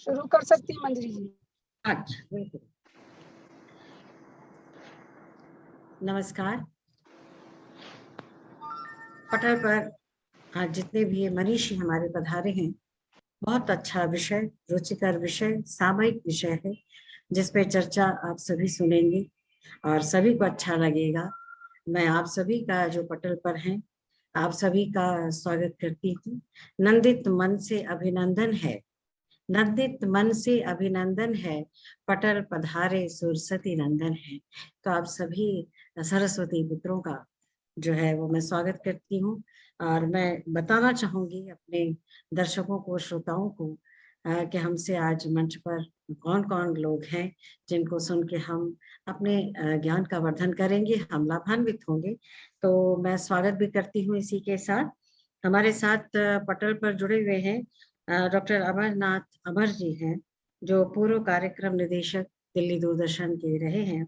शुरू कर सकती हैं मंजरी जी। अच्छा, बिल्कुल। नमस्कार। पटल पर आज जितने भी मनीषी हमारे पधारे हैं, बहुत अच्छा विषय, रुचिकर विषय, सामयिक विषय है जिसपे चर्चा आप सभी सुनेंगे और सभी को अच्छा लगेगा। मैं आप सभी का जो पटल पर हैं, आप सभी का स्वागत करती हूँ। नंदित मन से अभिनंदन है, नंदित मन से अभिनंदन है, पटल पधारे सुरसती नंदन है। तो आप सभी सरस्वती पुत्रों का जो है वो मैं स्वागत करती हूँ और मैं बताना चाहूंगी अपने दर्शकों को, श्रोताओं को कि हमसे आज मंच पर कौन कौन लोग हैं जिनको सुन के हम अपने ज्ञान का वर्धन करेंगे, हम लाभान्वित होंगे। तो मैं स्वागत भी करती हूँ। इसी के साथ हमारे साथ पटल पर जुड़े हुए हैं डॉक्टर अमरनाथ अमर जी हैं, जो पूर्व कार्यक्रम निदेशक दिल्ली दूरदर्शन के रहे हैं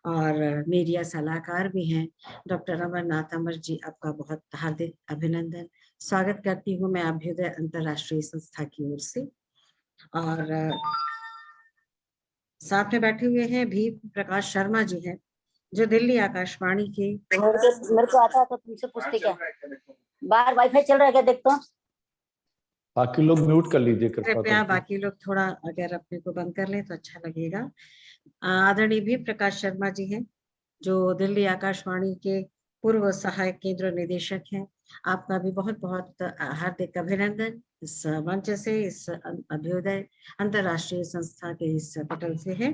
और मीडिया सलाहकार भी हैं। डॉक्टर अमरनाथ अमर जी, आपका बहुत हार्दिक अभिनंदन, स्वागत करती हूँ मैं अभ्युदय अंतर्राष्ट्रीय संस्था की ओर से। और साथ में बैठे हुए हैं भी प्रकाश शर्मा जी हैं, जो दिल्ली आकाशवाणी के मेरे को आता है तो तुमसे पूछते क्या, बाहर वाईफाई चल रहा है क्या, देखता हूँ। बाकी लोग म्यूट कर लीजिए कृपया, बाकी लोग थोड़ा अगर अपने को बंद कर लें तो अच्छा लगेगा। आदरणीय भी प्रकाश शर्मा जी हैं, जो दिल्ली आकाशवाणी के पूर्व सहायक केंद्र निदेशक हैं। आपका भी बहुत बहुत हार्दिक अभिनंदन इस मंच से, इस अभ्युदय अंतर्राष्ट्रीय संस्था के इस पटल से है।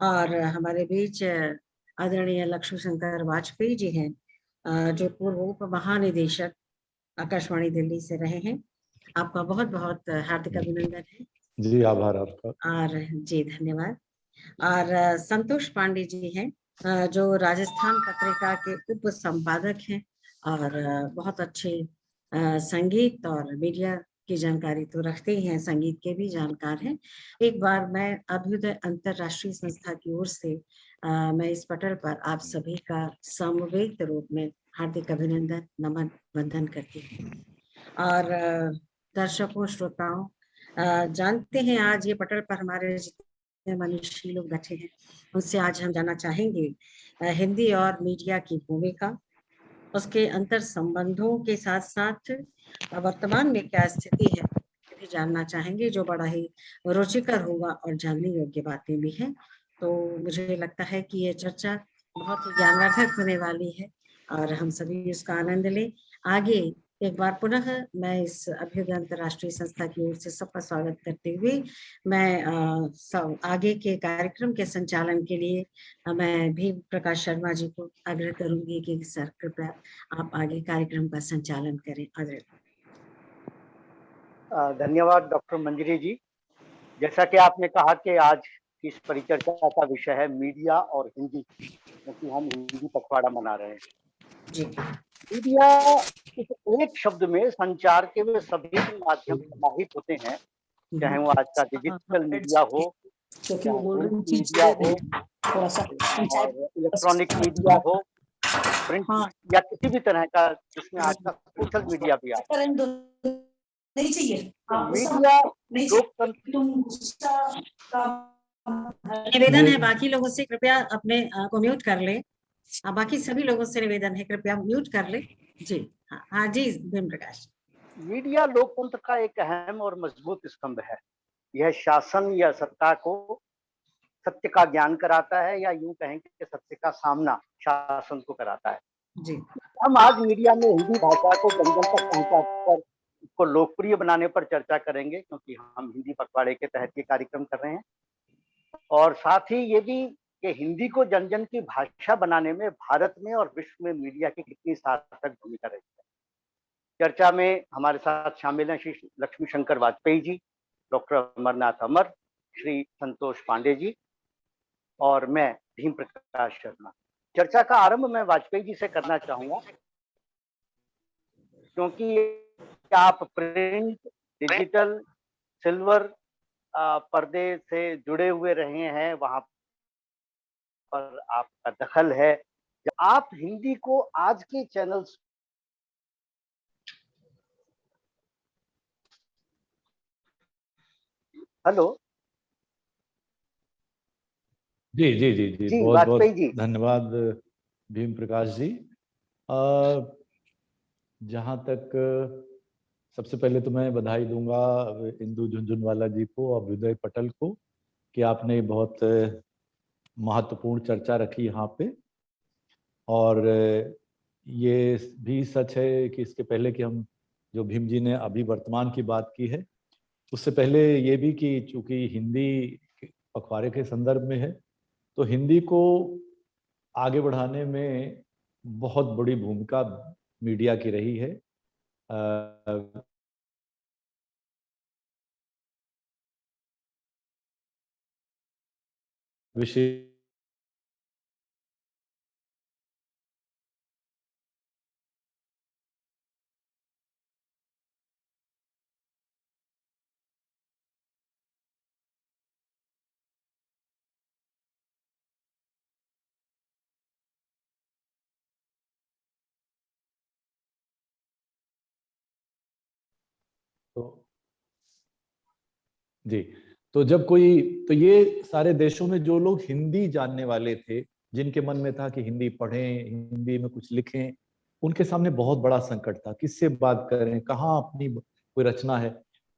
और हमारे बीच आदरणीय लक्ष्मी शंकर वाजपेयी जी हैं, जो पूर्व उप महानिदेशक आकाशवाणी दिल्ली से रहे हैं। आपका बहुत बहुत हार्दिक अभिनंदन है जी, आभार आपका। और जी धन्यवाद। और संतोष पांडे जी हैं, जो राजस्थान पत्रिका के उप संपादक हैं और बहुत अच्छे संगीत और मीडिया की जानकारी तो रखते ही हैं, संगीत के भी जानकार हैं। एक बार मैं अभ्युदय अंतर्राष्ट्रीय संस्था की ओर से मैं इस पटल पर आप सभी का समवेत रूप में हार्दिक अभिनंदन, नमन, वंदन करती हूँ। और दर्शकों, श्रोताओं, जानते हैं आज ये पटल पर हमारे मनीषी लोग बैठे हैं, उनसे आज हम जानना चाहेंगे हिंदी और मीडिया की भूमिका, उसके अंतर संबंधों के साथ साथ वर्तमान में क्या स्थिति है, ये भी जानना चाहेंगे, जो बड़ा ही रुचिकर होगा और जानने योग्य बातें भी हैं। तो मुझे लगता है कि ये चर्चा बहुत ही ज्ञानवर्धक होने वाली है और हम सभी उसका आनंद लें। आगे एक बार पुनः मैं इस अभ्युदय अंतर्राष्ट्रीय संस्था की ओर से सबका स्वागत करते हुए मैं आगे के कार्यक्रम के संचालन के लिए मैं भी प्रकाश शर्मा जी को आग्रह करूंगी कि सर कृपया आप आगे कार्यक्रम का संचालन करें। धन्यवाद डॉक्टर मंजरी जी। जैसा कि आपने कहा कि आज की इस परिचर्चा का विषय है मीडिया और हिंदी, क्योंकि हम हिंदी पखवाड़ा मना रहे हैं जी। मीडिया इस एक शब्द में संचार के वे सभी माध्यम समाहित होते हैं, चाहे वो आज का डिजिटल मीडिया हो, चाहे प्रिंट मीडिया हो, इलेक्ट्रॉनिक मीडिया हो, प्रिंट या किसी भी तरह का जिसमें आज का सोशल मीडिया भी आता है। नहीं चाहिए मीडिया लोकतंत्र निवेदन है बाकी लोगों से कृपया अपने को म्यूट कर ले। बाकी सभी लोगों से निवेदन है कृपया म्यूट कर ले। जी हाँ जी भीम प्रकाश। मीडिया लोकतंत्र का एक अहम और मजबूत स्तंभ है। यह शासन या सत्ता को सत्य का ज्ञान कराता है, या यूं कहें कि सत्य का सामना शासन को कराता है। जी। हम आज मीडिया में हिंदी भाषा को जन जन तक पहुंचाकर इसको लोकप्रिय बनाने पर चर्चा करेंगे, क्योंकि हम हिंदी पखवाड़े के तहत ये कार्यक्रम कर रहे हैं। और साथ ही ये भी कि हिंदी को जन जन की भाषा बनाने में भारत में और विश्व में मीडिया की कितनी सार्थक भूमिका रही है। चर्चा में हमारे साथ शामिल हैं श्री लक्ष्मी शंकर वाजपेयी जी, डॉक्टर अमरनाथ अमर, श्री संतोष पांडे जी और मैं भीम प्रकाश शर्मा। चर्चा का आरंभ मैं वाजपेयी जी से करना चाहूंगा, क्योंकि आप प्रिंट, डिजिटल, सिल्वर पर्दे से जुड़े हुए रहे हैं, वहां पर आपका दखल है। आप हिंदी को आज के चैनल्स हेलो जी जी जी जी, जी, बहुत वाजपेयी बहुत जी। धन्यवाद भीम प्रकाश जी। जहाँ तक सबसे पहले तो मैं बधाई दूंगा इंदु झुंझुनवाला जी को और विजय पटेल को कि आपने बहुत महत्वपूर्ण चर्चा रखी यहाँ पे। और ये भी सच है कि इसके पहले कि हम जो भीम जी ने अभी वर्तमान की बात की है, उससे पहले ये भी कि चूंकि हिंदी पखवाड़े के संदर्भ में है, तो हिंदी को आगे बढ़ाने में बहुत बड़ी भूमिका मीडिया की रही है। विशेष तो जी, तो जब कोई, तो ये सारे देशों में जो लोग हिंदी जानने वाले थे, जिनके मन में था कि हिंदी पढ़ें, हिंदी में कुछ लिखें, उनके सामने बहुत बड़ा संकट था, किससे बात करें, कहाँ अपनी कोई रचना है।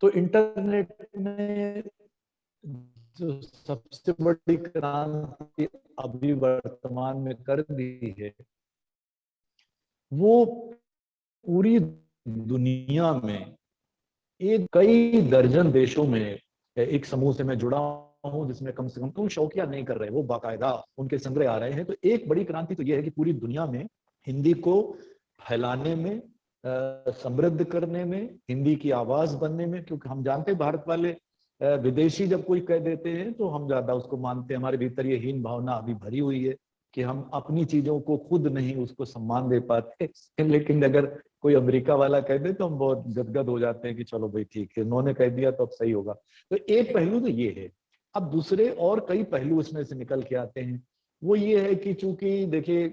तो इंटरनेट ने जो सबसे बड़ी क्रांति अभी वर्तमान में कर दी है, वो पूरी दुनिया में एक कई दर्जन देशों में एक समूह से मैं जुड़ा हूं, जिसमें कम से कम तो शौकिया नहीं कर रहे, वो बाकायदा उनके संग्रह आ रहे हैं। तो एक बड़ी क्रांति तो ये है कि पूरी दुनिया में हिंदी को फैलाने में, समृद्ध करने में, हिंदी की आवाज बनने में, क्योंकि हम जानते हैं भारत वाले विदेशी जब कोई कह देते हैं तो हम ज्यादा उसको मानते हैं। हमारे भीतर ये हीन भावना अभी भरी हुई है कि हम अपनी चीजों को खुद नहीं उसको सम्मान दे पाते। लेकिन अगर कोई अमेरिका वाला कह दे तो हम बहुत गदगद हो जाते हैं कि चलो भाई ठीक है, उन्होंने कह दिया तो अब सही होगा। तो एक पहलू तो ये है। अब दूसरे और कई पहलू इसमें से निकल के आते हैं। वो ये है कि चूंकि देखिए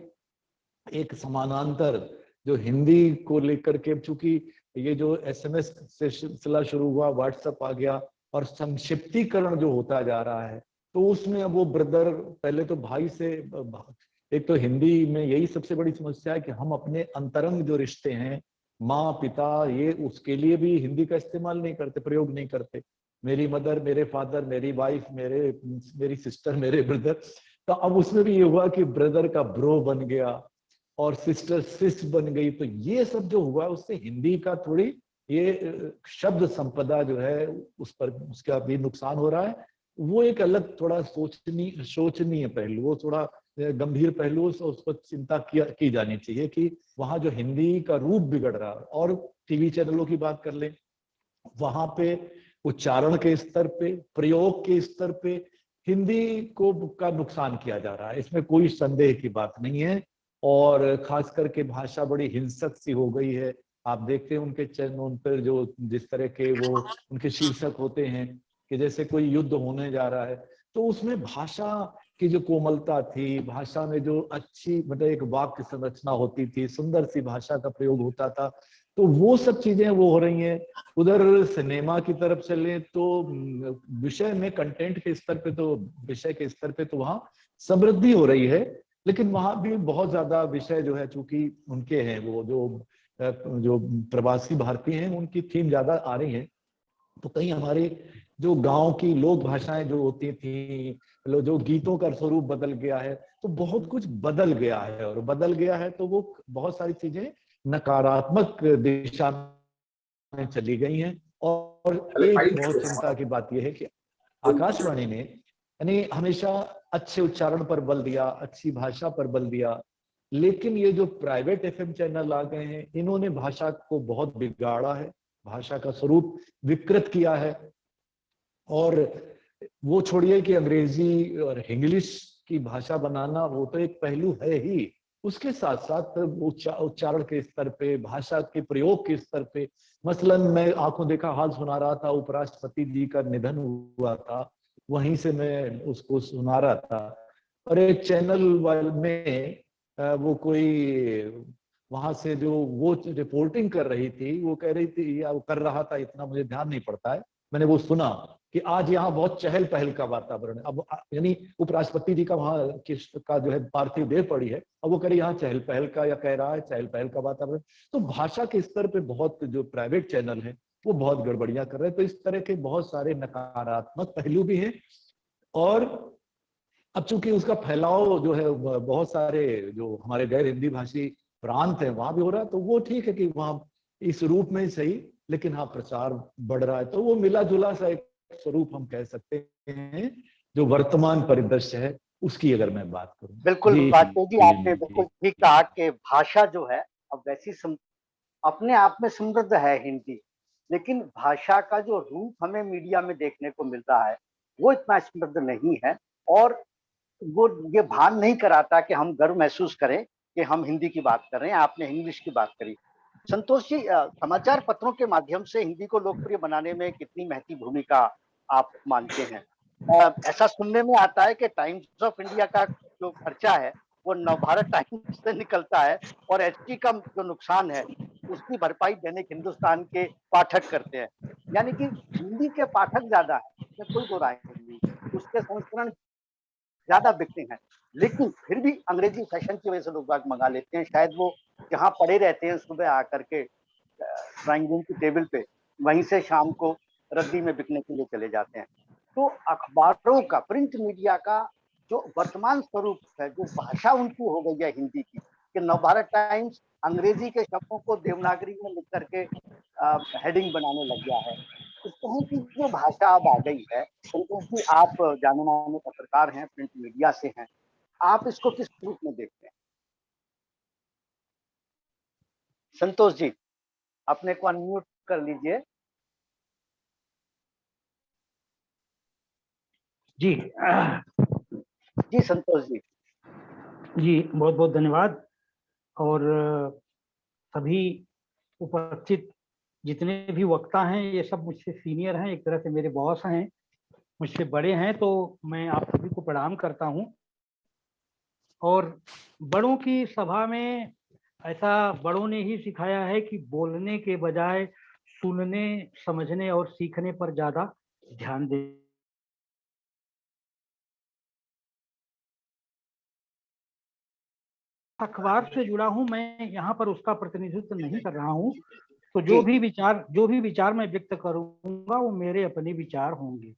एक समानांतर जो हिंदी को लेकर के, चूंकि ये जो एसएमएस से सिलसिला शुरू हुआ, व्हाट्सएप आ गया और संक्षिप्तीकरण जो होता जा रहा है, तो उसमें अब वो ब्रदर, पहले तो भाई से, एक तो हिंदी में यही सबसे बड़ी समस्या है कि हम अपने अंतरंग जो रिश्ते हैं, माँ पिता, ये उसके लिए भी हिंदी का इस्तेमाल नहीं करते, प्रयोग नहीं करते। मेरी मदर, मेरे फादर, मेरी वाइफ, मेरी सिस्टर, मेरे ब्रदर। तो अब उसमें भी ये हुआ कि ब्रदर का ब्रो बन गया और सिस्टर सिस बन गई। तो ये सब जो हुआ उससे हिंदी का थोड़ी ये शब्द संपदा जो है उस पर, उसका भी नुकसान हो रहा है। वो एक अलग थोड़ा सोचनीय पहलू, वो थोड़ा गंभीर पहलू, उस पर चिंता की जानी चाहिए कि वहां जो हिंदी का रूप बिगड़ रहा है। और टीवी चैनलों की बात कर लें, वहां पे उच्चारण के स्तर पे, प्रयोग के स्तर पे हिंदी को का नुकसान किया जा रहा है, इसमें कोई संदेह की बात नहीं है। और खास करके भाषा बड़ी हिंसक सी हो गई है। आप देखते हैं उनके चैनल, उन पर जो जिस तरह के वो उनके शीर्षक होते हैं कि जैसे कोई युद्ध होने जा रहा है, तो उसमें भाषा की जो कोमलता थी, भाषा में जो अच्छी मतलब एक वाक्य संरचना होती थी, सुंदर सी भाषा का प्रयोग होता था, तो वो सब चीजें वो हो रही हैं। उधर सिनेमा की तरफ चले तो विषय में, कंटेंट के स्तर पे, तो विषय के स्तर पे तो वहाँ समृद्धि हो रही है, लेकिन वहां भी बहुत ज्यादा विषय जो है चूंकि उनके हैं, वो जो प्रवासी भारतीय हैं उनकी थीम ज्यादा आ रही है। तो कहीं हमारे जो गांव की लोक भाषाएं जो होती थी, जो गीतों का स्वरूप बदल गया है, तो बहुत कुछ बदल गया है। और बदल गया है तो वो बहुत सारी चीजें नकारात्मक दिशा में चली गई हैं। और एक बहुत चिंता की बात यह है कि आकाशवाणी ने यानी हमेशा अच्छे उच्चारण पर बल दिया, अच्छी भाषा पर बल दिया, लेकिन ये जो प्राइवेट एफएम चैनल आ गए हैं, इन्होंने भाषा को बहुत बिगाड़ा है, भाषा का स्वरूप विकृत किया है। और वो छोड़िए कि अंग्रेजी और इंग्लिश की भाषा बनाना, वो तो एक पहलू है ही, उसके साथ साथ उच्चारण के स्तर पे, भाषा के प्रयोग के स्तर पे, मसलन मैं आंखों देखा हाल सुना रहा था, उपराष्ट्रपति जी का निधन हुआ था, वहीं से मैं उसको सुना रहा था, और एक चैनल वाले में वो कोई वहां से जो वो रिपोर्टिंग कर रही थी, वो कह रही थी या वो कर रहा था, इतना मुझे ध्यान नहीं पड़ता है, मैंने वो सुना कि आज यहाँ बहुत चहल पहल का वातावरण है। अब यानी उपराष्ट्रपति जी का वहाँ का जो है पार्थिव देह पड़ी है, अब वो कह रहे यहाँ चहल पहल का, या कह रहा है चहल पहल का वातावरण। तो भाषा के स्तर पे बहुत जो प्राइवेट चैनल है वो बहुत गड़बड़ियां कर रहे हैं। तो इस तरह के बहुत सारे नकारात्मक पहलू भी हैं। और अब चूंकि उसका फैलाव जो है बहुत सारे जो हमारे गैर हिंदी भाषी प्रांत है वहां भी हो रहा है, तो वो ठीक है कि वहां इस रूप में ही सही, लेकिन हाँ प्रचार बढ़ रहा है। तो वो मिला जुला सा एक स्वरूप हम कह सकते हैं जो वर्तमान परिदृश्य है उसकी अगर मैं बात करूं। बिल्कुल वाजपेयी जी, आपने बिल्कुल ठीक कहा कि भाषा जो है अब वैसी अपने आप में समृद्ध है हिंदी, लेकिन भाषा का जो रूप हमें मीडिया में देखने को मिल रहा है वो इतना समृद्ध नहीं है, और वो ये भान नहीं कराता कि हम गर्व महसूस करें कि हम हिंदी की बात कर रहे हैं। आपने इंग्लिश की बात करी। संतोष जी, समाचार पत्रों के माध्यम से हिंदी को लोकप्रिय बनाने में कितनी महती भूमिका आप मानते हैं? ऐसा सुनने में आता है कि टाइम्स ऑफ इंडिया का जो खर्चा है वो नवभारत टाइम्स से निकलता है, और एचटी का जो नुकसान है उसकी भरपाई दैनिक हिंदुस्तान के पाठक करते हैं। यानी कि हिंदी के पाठक ज्यादा है, इसमें कोई दो राय नहीं, उसके संस्करण ज्यादा बिकते हैं, लेकिन फिर भी अंग्रेजी फैशन की वजह से लोग बाग मंगा लेते हैं। शायद वो जहाँ पड़े रहते हैं सुबह आकर के ड्राइंग रूम की टेबल पे, वहीं से शाम को रद्दी में बिकने के लिए चले जाते हैं। तो अखबारों का, प्रिंट मीडिया का जो वर्तमान स्वरूप है, जो भाषा उनकी हो गई है हिंदी की, कि नवभारत टाइम्स अंग्रेजी के शब्दों को देवनागरी में लिख करके हेडिंग बनाने लग गया है। इस तरह की जो भाषा अब आ गई है, क्योंकि आप जाने माने पत्रकार हैं, प्रिंट मीडिया से हैं, आप इसको किस रूप में देखते हैं? संतोष जी, अपने को अनम्यूट कर लीजिए। जी जी संतोष जी। जी, बहुत बहुत धन्यवाद। और सभी उपस्थित जितने भी वक्ता हैं ये सब मुझसे सीनियर हैं, एक तरह से मेरे बॉस हैं, मुझसे बड़े हैं, तो मैं आप सभी को प्रणाम करता हूं। और बड़ों की सभा में ऐसा बड़ों ने ही सिखाया है कि बोलने के बजाय सुनने, समझने और सीखने पर ज्यादा ध्यान दें। अखबार से जुड़ा हूं, मैं यहाँ पर उसका प्रतिनिधित्व नहीं कर रहा हूं, तो जो भी विचार मैं व्यक्त करूंगा वो मेरे अपने विचार होंगे।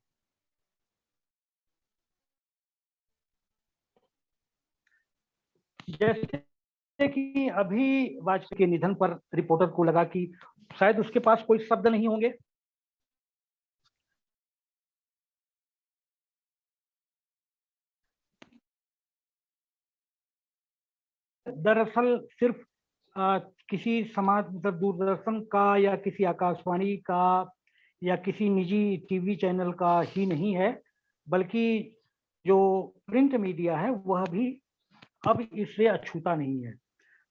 जैसे कि अभी वाजपेयी के निधन पर रिपोर्टर को लगा कि शायद उसके पास कोई शब्द नहीं होंगे, दरअसल सिर्फ किसी समाज, मतलब दूरदर्शन का या किसी आकाशवाणी का या किसी निजी टीवी चैनल का ही नहीं है, बल्कि जो प्रिंट मीडिया है वह भी अब इससे अछूता नहीं है।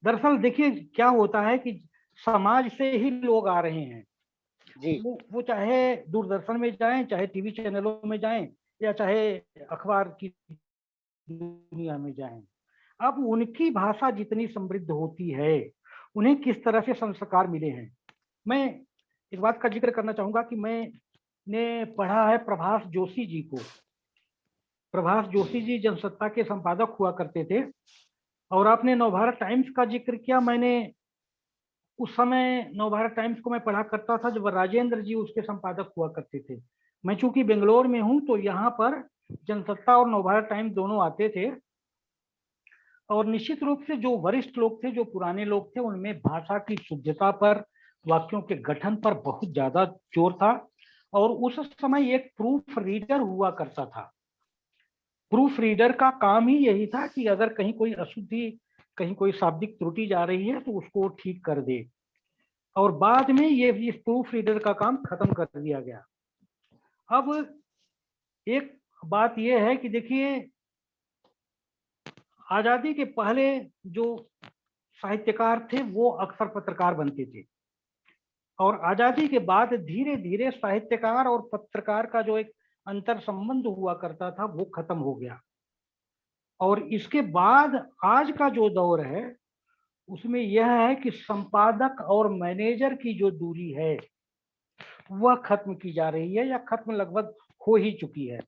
दरअसल देखिए क्या होता है कि समाज से ही लोग आ रहे हैं जी। वो चाहे दूरदर्शन में जाएं, चाहे टीवी चैनलों में जाएं, या चाहे अखबार की दुनिया में जाएं। अब उनकी भाषा जितनी समृद्ध होती है, उन्हें किस तरह से संस्कार मिले हैं। मैं इस बात का जिक्र करना चाहूंगा कि मैंने पढ़ा है प्रभास जोशी जी को। प्रभास जोशी जी जनसत्ता के संपादक हुआ करते थे, और आपने नवभारत टाइम्स का जिक्र किया। मैंने उस समय नवभारत टाइम्स को मैं पढ़ा करता था जब राजेंद्र जी उसके संपादक हुआ करते थे। मैं चूंकि बेंगलोर में हूं तो यहाँ पर जनसत्ता और नवभारत टाइम्स दोनों आते थे, और निश्चित रूप से जो वरिष्ठ लोग थे, जो पुराने लोग थे, उनमें भाषा की शुद्धता पर, वाक्यों के गठन पर बहुत ज्यादा जोर था। और उस समय एक प्रूफ रीडर हुआ करता था। प्रूफ रीडर का काम ही यही था कि अगर कहीं कोई अशुद्धि, कहीं कोई शाब्दिक त्रुटि जा रही है तो उसको ठीक कर दे। और बाद में ये इस प्रूफ रीडर का काम खत्म कर दिया गया। अब एक बात यह है कि देखिए, आजादी के पहले जो साहित्यकार थे वो अक्सर पत्रकार बनते थे, और आजादी के बाद धीरे धीरे साहित्यकार और पत्रकार का जो एक अंतर संबंध हुआ करता था वो खत्म हो गया। और इसके बाद आज का जो दौर है उसमें यह है कि संपादक और मैनेजर की जो दूरी है वह खत्म की जा रही है, या खत्म लगभग खो ही चुकी है।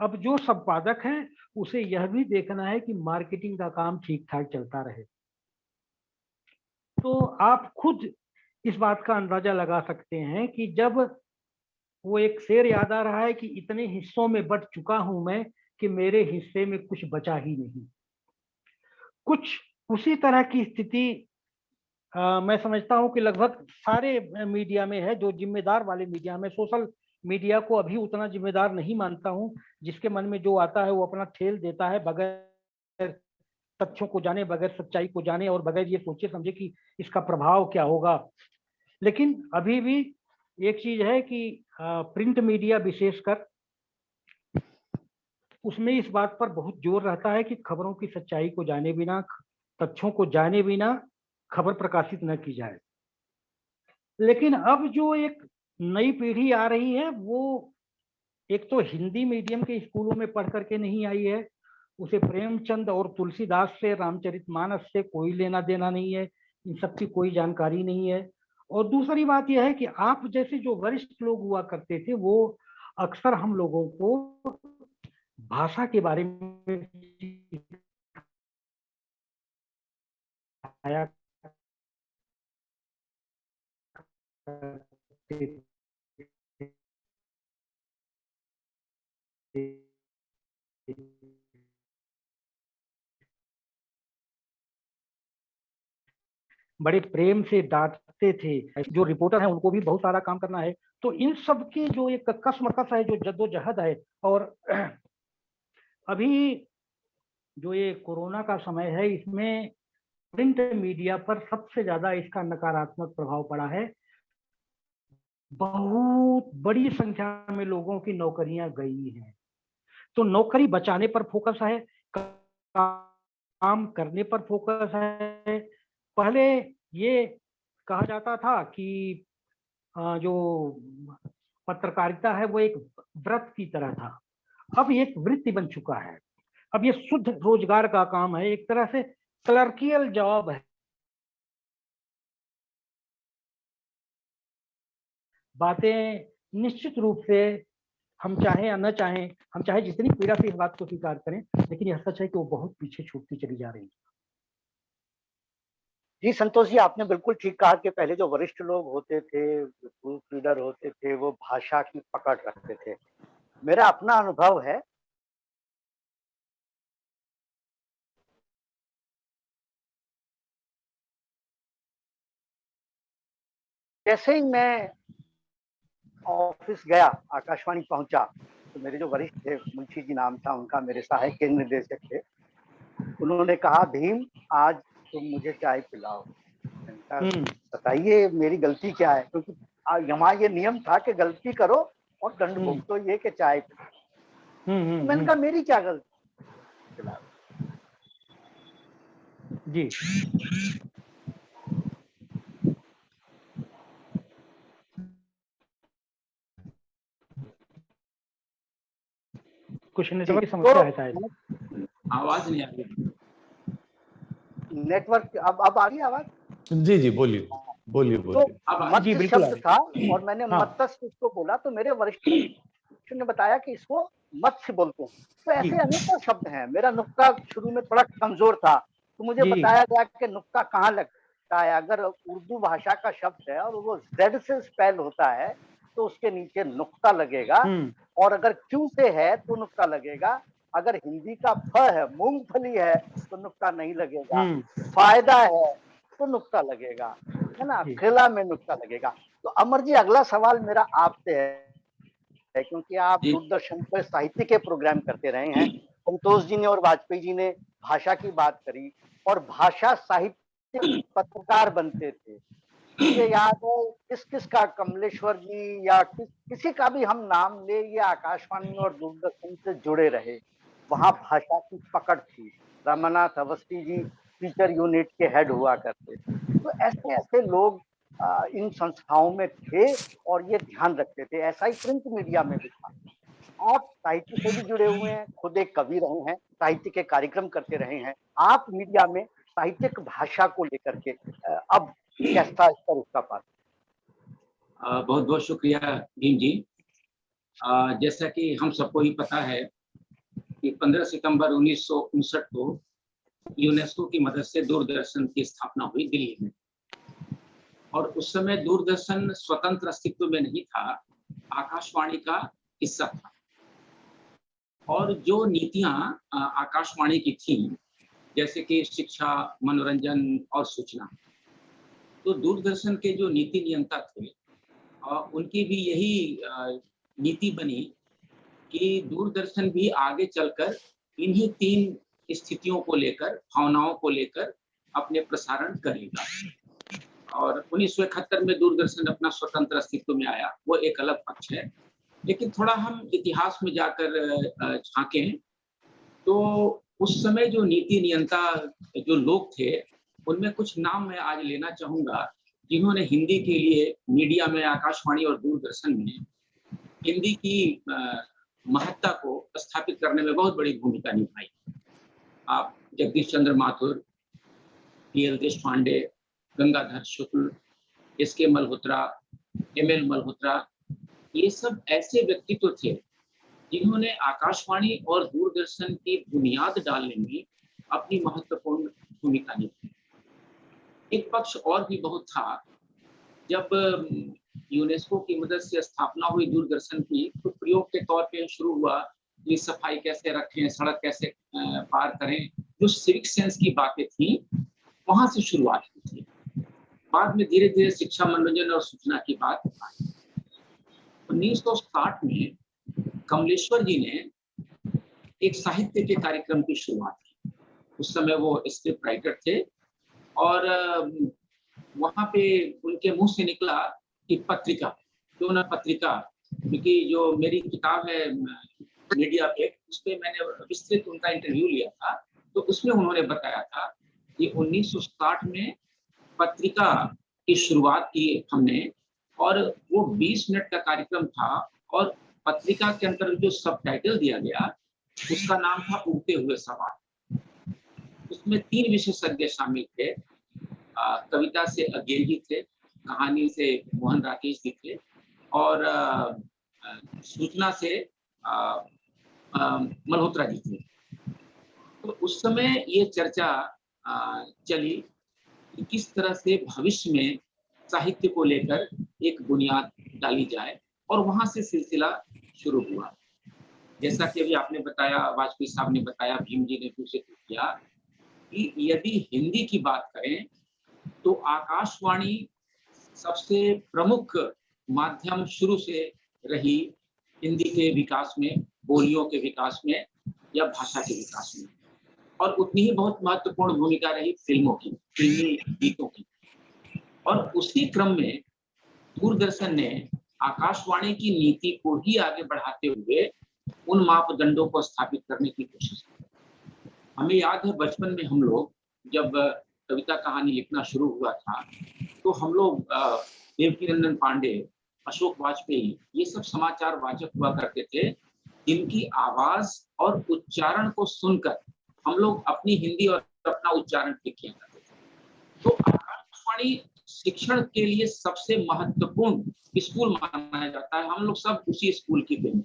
अब जो संपादक है उसे यह भी देखना है कि मार्केटिंग का काम ठीक ठाक चलता रहे। तो आप खुद इस बात का अंदाजा लगा सकते हैं कि जब वो एक शेर याद आ रहा है कि इतने हिस्सों में बंट चुका हूं मैं कि मेरे हिस्से में कुछ बचा ही नहीं। कुछ उसी तरह की स्थिति मैं समझता हूं कि लगभग सारे मीडिया में है। जो जिम्मेदार वाले मीडिया में, सोशल मीडिया को अभी उतना जिम्मेदार नहीं मानता हूं। जिसके मन में जो आता है वो अपना ठेल देता है, बगैर तथ्यों को जाने, बगैर सच्चाई को जाने और बगैर ये सोचे समझे कि इसका प्रभाव क्या होगा। लेकिन अभी भी एक चीज है कि प्रिंट मीडिया विशेषकर, उसमें इस बात पर बहुत जोर रहता है कि खबरों की सच्चाई को जाने बिना, तथ्यों को जाने बिना खबर प्रकाशित न की जाए। लेकिन अब जो एक नई पीढ़ी आ रही है वो एक तो हिंदी मीडियम के स्कूलों में पढ़ करके नहीं आई है, उसे प्रेमचंद और तुलसीदास से, रामचरितमानस से कोई लेना देना नहीं है, इन सब की कोई जानकारी नहीं है। और दूसरी बात यह है कि आप जैसे जो वरिष्ठ लोग हुआ करते थे वो अक्सर हम लोगों को भाषा के बारे में आया करते थे। बड़े प्रेम से डांटते थे। जो रिपोर्टर हैं उनको भी बहुत सारा काम करना है। तो इन सब की जो एक कसमकस है, जो जद्दोजहद है, और अभी जो ये कोरोना का समय है इसमें प्रिंट मीडिया पर सबसे ज्यादा इसका नकारात्मक प्रभाव पड़ा है। बहुत बड़ी संख्या में लोगों की नौकरियां गई हैं। तो नौकरी बचाने पर फोकस है, काम करने पर फोकस है। पहले ये कहा जाता था कि जो पत्रकारिता है वो एक व्रत की तरह था, अब ये एक वृत्ति बन चुका है। अब ये शुद्ध रोजगार का काम है, एक तरह से क्लर्कियल जॉब है। बातें निश्चित रूप से हम चाहें या न चाहें, हम चाहे जितनी पीड़ा से इस बात को स्वीकार करें, लेकिन यह सच है कि वो बहुत पीछे छूटती चली जा रही है। जी संतोष जी, आपने बिल्कुल ठीक कहा कि पहले जो वरिष्ठ लोग होते थे, प्रूफ रीडर होते थे, वो भाषा की पकड़ रखते थे। मेरा अपना अनुभव है, जैसे ही मैं ऑफिस गया, आकाशवाणी पहुंचा, तो मेरे जो वरिष्ठ थे, मुंशी जी नाम था उनका, मेरे सहायक केंद्र निदेशक थे, उन्होंने कहा भीम आज तुम मुझे चाय पिलाओ। बताइए मेरी गलती क्या है, क्योंकि यहाँ ये नियम था कि गलती करो और दंड भुगतो, ये कि चाय पिलाओ। मैंने कहा मेरी क्या गलती, पिलाओ जी। कुछ नेटवर्क की समस्या है शायद, आवाज नहीं आ रही। नेटवर्क अब आ रही है आवाज? जी जी बोलिए बोलिए बोलिए। तो मत्स्य शब्द था और मैंने मत्स्य इसको बोला, तो मेरे वरिष्ठ ने बताया कि इसको मत्स्य बोलते हैं। तो ऐसे अनेकों शब्द हैं। मेरा नुक्ता शुरू में थोड़ा कमजोर था, तो मुझे बताया गया कि नुक्ता कहाँ लगता है। अगर उर्दू भाषा का शब्द है और वो जेड से स्पेल होता है तो उसके नीचे नुक्ता लगेगा, और अगर क्यू से है तो नुक्ता लगेगा। अगर हिंदी का फ है, मूंगफली है, तो नुक्ता नहीं लगेगा। फायदा है तो नुक्ता लगेगा, है ना, खिला में नुक्ता लगेगा। तो अमर जी, अगला सवाल मेरा आपसे है, क्योंकि आप दूरदर्शन पर साहित्य के प्रोग्राम करते रहे हैं। संतोष जी ने और वाजपेयी जी ने भाषा की बात करी, और भाषा साहित्य पत्रकार बनते थे। मुझे याद है किस किस का, कमलेश्वर जी या किसी का भी हम नाम ले, ये आकाशवाणी और दूरदर्शन से जुड़े रहे। वहां भाषा की पकड़ थी। रमानाथ अवस्थी जी टीचर यूनिट के हेड हुआ करते थे। तो ऐसे ऐसे लोग इन संस्थाओं में थे और ये ध्यान रखते थे। ऐसा ही प्रिंट मीडिया में भी था। आप साहित्य से भी जुड़े हुए हैं, खुद एक कवि रहे हैं, साहित्य के कार्यक्रम करते रहे हैं। आप मीडिया में साहित्यिक भाषा को लेकर के अब कैसा स्तर उसका पास? बहुत बहुत शुक्रिया भीम जी। जैसा कि हम सबको ही पता है कि 15 सितंबर 1959 को यूनेस्को की मदद से दूरदर्शन की स्थापना हुई दिल्ली में। और उस समय दूरदर्शन स्वतंत्र अस्तित्व में नहीं था, आकाशवाणी का हिस्सा था। और जो नीतियां आकाशवाणी की थी, जैसे कि शिक्षा, मनोरंजन और सूचना, तो दूरदर्शन के जो नीति नियंता थे उनकी भी यही नीति बनी कि दूरदर्शन भी आगे चलकर इन्हीं 3 स्थितियों को लेकर, भावनाओं को लेकर अपने प्रसारण करेगा। और 1971 में दूरदर्शन अपना स्वतंत्र अस्तित्व में आया, वो एक अलग पक्ष है। लेकिन थोड़ा हम इतिहास में जाकर झांकें तो उस समय जो नीति नियंता जो लोग थे, उनमें कुछ नाम मैं आज लेना चाहूंगा जिन्होंने हिंदी के लिए मीडिया में, आकाशवाणी और दूरदर्शन में हिंदी की महत्ता को स्थापित करने में बहुत बड़ी भूमिका निभाई। आप जगदीश चंद्र माथुर, पीएल देशपांडे, गंगाधर शुक्ल, एसके मल्होत्रा, एमएल मल्होत्रा, ये सब ऐसे व्यक्तित्व थे जिन्होंने आकाशवाणी और दूरदर्शन की बुनियाद डालने में अपनी महत्वपूर्ण भूमिका निभाई। एक पक्ष और भी बहुत था। जब यूनेस्को की मदद से स्थापना हुई दूरदर्शन की, तो प्रयोग के तौर पे शुरू हुआ कि सफाई कैसे रखें, सड़क कैसे पार करें, जो सिविक सेंस की बातें थी, वहां से शुरुआत हुई थी। बाद में धीरे धीरे शिक्षा, मनोरंजन और सूचना की बात आई। 1960 में कमलेश्वर जी ने एक साहित्य के कार्यक्रम की शुरुआत की। उस समय वो स्क्रिप्ट राइटर थे और वहां पे उनके मुंह से निकला कि पत्रिका, क्यों ना पत्रिका, क्योंकि जो मेरी किताब है मीडिया पे, उस पे मैंने विस्तृत उनका इंटरव्यू लिया था, तो उसमें उन्होंने बताया था कि 1960 में पत्रिका की शुरुआत की हमने, और वो 20 मिनट का कार्यक्रम था और पत्रिका के अंतर्गत जो सबटाइटल दिया गया उसका नाम था उगते हुए सवाल। उसमें 3 विशेषज्ञ शामिल थे। कविता से अज्ञे जी थे, कहानी से मोहन राकेश जी थे और सूचना से मल्होत्रा जी थे। तो उस समय ये चर्चा चली कि किस तरह से भविष्य में साहित्य को लेकर एक बुनियाद डाली जाए, और वहां से सिलसिला शुरू हुआ। जैसा कि अभी आपने बताया, वाजपेयी साहब ने बताया, भीम जी ने भी उसे किया कि यदि हिंदी की बात करें तो आकाशवाणी सबसे प्रमुख माध्यम शुरू से रही हिंदी के विकास में, बोलियों के विकास में या भाषा के विकास में, और उतनी ही बहुत महत्वपूर्ण भूमिका रही फिल्मों की, फिल्मी गीतों की। और उसी क्रम में दूरदर्शन ने आकाशवाणी की नीति को ही आगे बढ़ाते हुए उन मापदंडों को स्थापित करने की कोशिश की। हमें याद है बचपन में हम लोग जब कविता कहानी लिखना शुरू हुआ था, तो हम लोग देवकीनंदन पांडे, अशोक वाजपेयी, ये सब समाचार वाचक हुआ करते थे, जिनकी आवाज और उच्चारण को सुनकर हम लोग अपनी हिंदी और अपना उच्चारण ठीक किया करते थे। तो आकाशवाणी शिक्षण के लिए सबसे महत्वपूर्ण स्कूल माना जाता है। हम लोग सब उसी स्कूल की देन,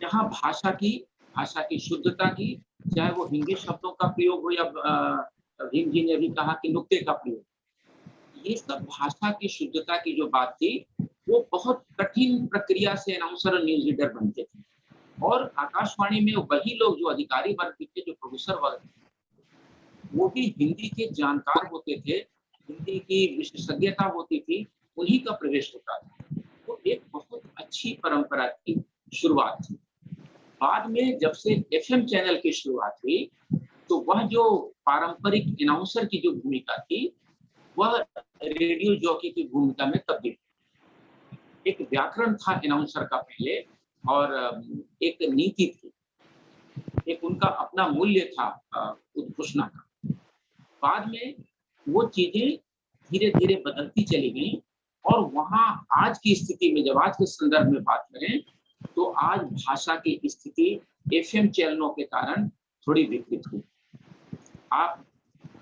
जहाँ भाषा की शुद्धता की, चाहे वो हिंदी शब्दों का प्रयोग हो या भीम जी ने भी कहा कि नुक्ते का प्रयोग, ये सब भाषा की शुद्धता की जो बात थी, वो बहुत कठिन प्रक्रिया से अनाउंसर और न्यूज रीडर बनते थे। और आकाशवाणी में वही लोग जो अधिकारी वर्ग थे, जो प्रोड्यूसर वर्ग थे, वो भी हिंदी के जानकार होते थे, हिंदी की विशेषज्ञता होती थी, उन्हीं का प्रवेश होता था। तो एक बहुत अच्छी परंपरा की शुरुआत थी। बाद में जब से एफएम चैनल की शुरुआत हुई, तो वह जो पारंपरिक अनाउंसर की जो भूमिका थी, वह रेडियो जॉकी की भूमिका में तब्दील। एक व्याकरण था अनाउंसर का पहले, और एक नीति थी, एक उनका अपना मूल्य था उद्घोषणा का। बाद में वो चीजें धीरे धीरे बदलती चली गई, और वहां आज की स्थिति में, जब आज के संदर्भ में बात करें, तो आज भाषा की स्थिति एफएम चैनलों के कारण थोड़ी विकृत हुई। आप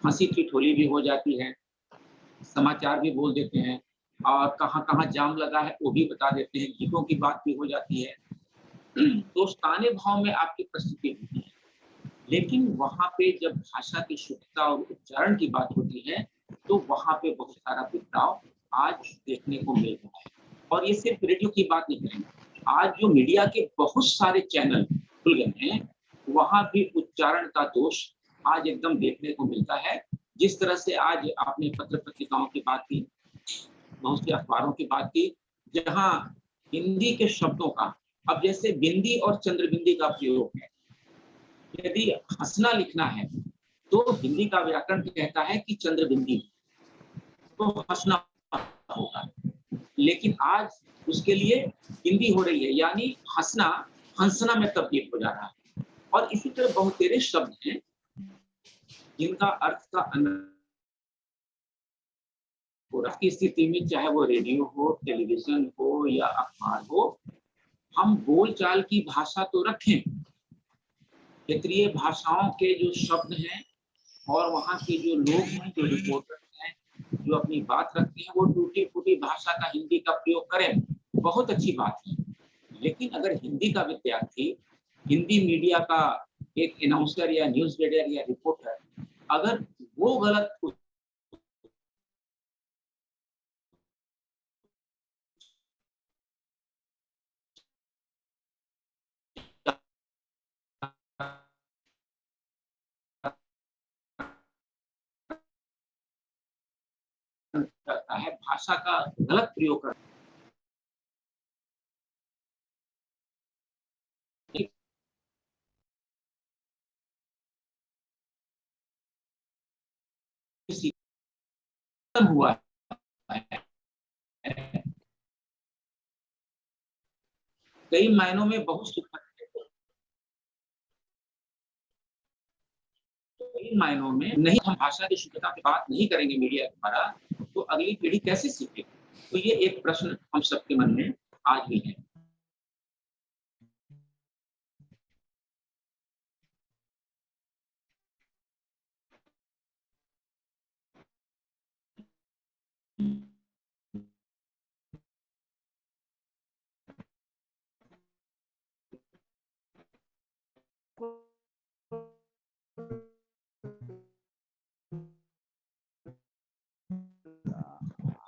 हंसी ठिठोली भी हो जाती है, समाचार भी बोल देते हैं, और कहाँ कहाँ जाम लगा है वो भी बता देते हैं, गीतों की बात भी हो जाती है। तो ताने भाव में आपकी प्रस्तुति होती है, लेकिन वहाँ पे जब भाषा की शुद्धता और उच्चारण की बात होती है तो वहाँ पे बहुत सारा बिखराव आज देखने को मिल रहा है। और ये सिर्फ रेडियो की बात नहीं करेंगे, आज जो मीडिया के बहुत सारे चैनल खुल गए हैं वहाँ भी उच्चारण का दोष आज एकदम देखने को मिलता है। जिस तरह से आज आपने पत्र पत्रिकाओं की बात की, बहुत से अखबारों की बात की, जहाँ हिंदी के शब्दों का, अब जैसे बिंदी और चंद्रबिंदी का प्रयोग है, यदि हंसना लिखना है तो हिंदी का व्याकरण कहता है कि चंद्रबिंदी, तो हंसना होगा, लेकिन आज उसके लिए हिंदी हो रही है, यानी हंसना हंसना में तब्दील हो जा रहा है। और इसी तरह बहुत तेरे शब्द हैं जिनका अर्थ का की स्थिति में, चाहे वो रेडियो हो, टेलीविजन हो या अखबार हो, हम बोलचाल की भाषा तो रखें, क्षेत्रीय भाषाओं के जो शब्द हैं और वहाँ के जो लोग हैं, जो रिपोर्टर हैं, जो अपनी बात रखते हैं, वो टूटी फूटी भाषा का हिंदी का प्रयोग करें, बहुत अच्छी बात है। लेकिन अगर हिंदी का विद्यार्थी, हिंदी मीडिया का एक अनाउंसर या न्यूज रीडर या रिपोर्टर, अगर वो गलत करता है, भाषा का गलत प्रयोग करता है, हुआ है, कई मायनों में बहुत सुखद है, कई मायनों में नहीं। हम भाषा की शुद्धता की बात नहीं करेंगे मीडिया द्वारा तो अगली पीढ़ी कैसे सीखेगी? तो ये एक प्रश्न हम सबके मन में आज भी है।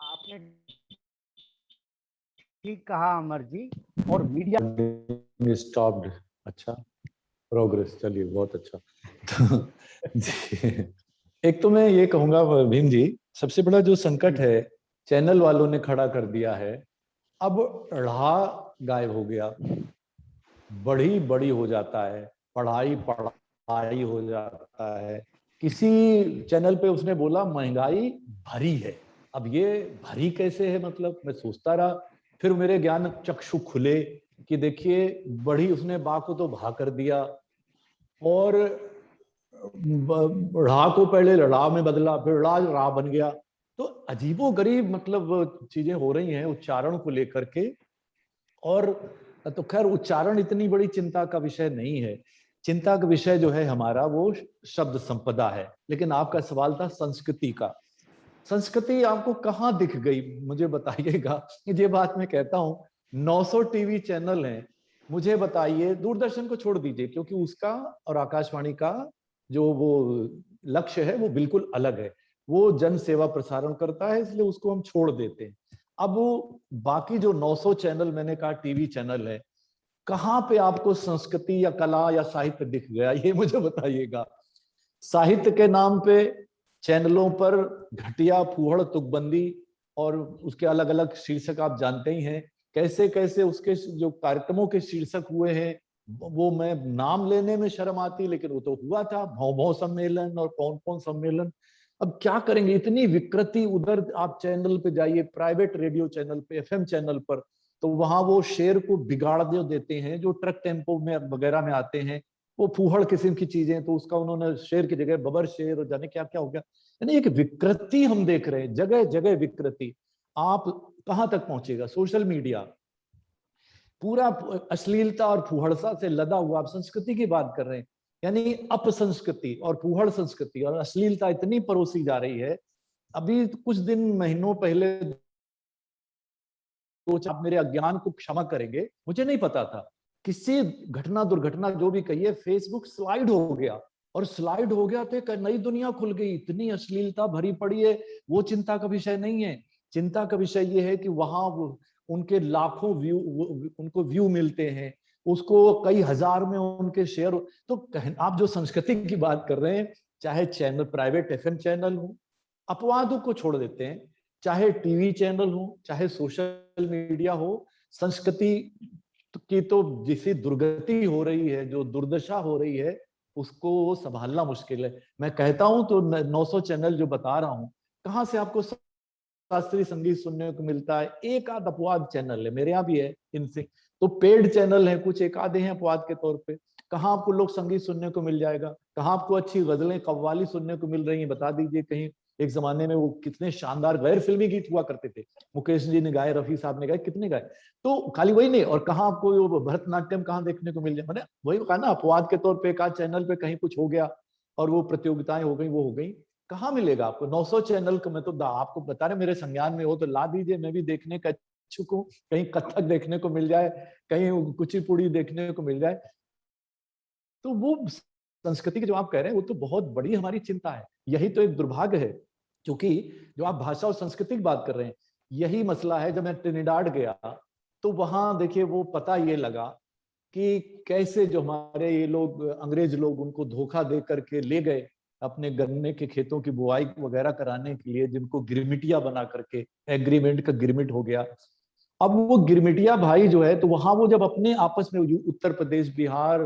आपने ठीक कहा अमर जी। और मीडिया स्टॉप्ड, अच्छा प्रोग्रेस, चलिए बहुत अच्छा। एक तो मैं ये कहूंगा भीम जी, सबसे बड़ा जो संकट है चैनल वालों ने खड़ा कर दिया है, अब ढ़ा गायब हो गया, बड़ी बड़ी हो जाता है, पढ़ाई पढ़ाई हो जाता है। किसी चैनल पे उसने बोला महंगाई भरी है, अब ये भरी कैसे है, मतलब मैं सोचता रहा, फिर मेरे ज्ञान चक्षु खुले कि देखिए बड़ी, उसने बा को तो भा कर दिया और ढ़ा को पहले ड़ा में बदला, फिर ड़ा बन गया। तो अजीबो गरीब मतलब चीजें हो रही हैं उच्चारण को लेकर के। और तो खैर उच्चारण इतनी बड़ी चिंता का विषय नहीं है, चिंता का विषय जो है हमारा वो शब्द संपदा है। लेकिन आपका सवाल था संस्कृति का, संस्कृति आपको कहाँ दिख गई मुझे बताइएगा। ये बात मैं कहता हूँ 900 टीवी चैनल हैं, मुझे बताइए, दूरदर्शन को छोड़ दीजिए क्योंकि उसका और आकाशवाणी का जो वो लक्ष्य है वो बिल्कुल अलग है, वो जन सेवा प्रसारण करता है, इसलिए उसको हम छोड़ देते हैं। अब वो बाकी जो 900 चैनल मैंने कहा टीवी चैनल है, कहाँ पे आपको संस्कृति या कला या साहित्य दिख गया, ये मुझे बताइएगा। साहित्य के नाम पे चैनलों पर घटिया फूहड़ तुकबंदी और उसके अलग अलग शीर्षक आप जानते ही हैं, कैसे कैसे उसके जो कार्यक्रमों के शीर्षक हुए हैं वो मैं नाम लेने में शर्म आती, लेकिन वो तो हुआ था, भौ भौ सम्मेलन और कौन कौन सम्मेलन। अब क्या करेंगे, इतनी विकृति। उधर आप चैनल पे जाइए, प्राइवेट रेडियो चैनल पे, एफएम चैनल पर, तो वहां वो शेर को बिगाड़ देते हैं जो ट्रक टेम्पो में वगैरह में आते हैं, वो फूहड़ किस्म की चीजें, तो उसका उन्होंने शेर की जगह बबर शेर और जाने क्या क्या हो गया। यानी एक विकृति हम देख रहे हैं, जगह जगह विकृति। आप कहां तक पहुंचेगा सोशल मीडिया, पूरा अश्लीलता और फूहड़सा से लदा हुआ। आप संस्कृति की बात कर रहे हैं, यानी अपसंस्कृति और फूहड़ संस्कृति और अश्लीलता इतनी परोसी जा रही है। अभी कुछ दिन महीनों पहले सोचा, आप मेरे अज्ञान को क्षमा करेंगे, मुझे नहीं पता था। किसी घटना दुर्घटना जो भी कहिए, फेसबुक स्लाइड हो गया, और स्लाइड हो गया तो एक नई दुनिया खुल गई। इतनी अश्लीलता भरी पड़ी है, वो चिंता का विषय नहीं है। चिंता का विषय ये है कि वहां उनके लाखों व्यू, उनको व्यू मिलते हैं, उसको कई हजार में उनके शेयर। तो आप जो संस्कृति की बात कर रहे हैं, चाहे चैनल प्राइवेट एफएम चैनल हो, अपवादों को छोड़ देते हैं, चाहे टीवी चैनल हो, चाहे सोशल मीडिया हो, संस्कृति की तो जिसी दुर्गति हो रही है, जो दुर्दशा हो रही है, उसको संभालना मुश्किल है। मैं कहता हूं तो 900 चैनल जो बता रहा हूं, कहां से आपको शास्त्रीय संगीत सुनने को मिलता है? एक आध अपवाद चैनल है, मेरे यहाँ भी है, इनसे तो पेड चैनल है कुछ, एक आधे हैं अपवाद के तौर पे। कहाँ आपको लोक संगीत सुनने को मिल जाएगा? कहाँ आपको अच्छी गजलें कव्वाली सुनने को मिल रही हैं? बता दीजिए कहीं। एक जमाने में वो कितने शानदार गैर फिल्मी गीत हुआ करते थे, मुकेश जी ने गाए, रफी साहब ने गाए, कितने गाए। तो खाली वही नहीं, और कहाँ आपको वो भरतनाट्यम कहाँ देखने को मिल जाए? मैंने वही कहा ना, अपवाद के तौर पे एक आध चैनल पे कहीं कुछ हो गया और वो प्रतियोगिताएं हो गई, वो हो गई। कहाँ मिलेगा आपको 900 चैनल को? मैं तो आपको बता रहे, मेरे संज्ञान में हो तो ला दीजिए, मैं भी देखने का इच्छुक हूँ। कहीं कथक देखने को मिल जाए, कहीं कुचिपुड़ी देखने को मिल जाए। तो वो संस्कृति की जो आप कह रहे हैं, वो तो बहुत बड़ी हमारी चिंता है। यही तो एक दुर्भाग्य है, क्योंकि जो आप भाषा और संस्कृति की बात कर रहे हैं, यही मसला है। जब मैं ट्रिनिडाड गया तो वहां देखिए वो पता ये लगा कि कैसे जो हमारे ये लोग अंग्रेज लोग उनको धोखा दे करके ले गए अपने गन्ने के खेतों की बुआई वगैरह कराने के लिए, जिनको गिरमिटिया बना करके, एग्रीमेंट का गिरमिट हो गया। अब वो गिरमिटिया भाई जो है, तो वहां वो जब अपने आपस में उत्तर प्रदेश, बिहार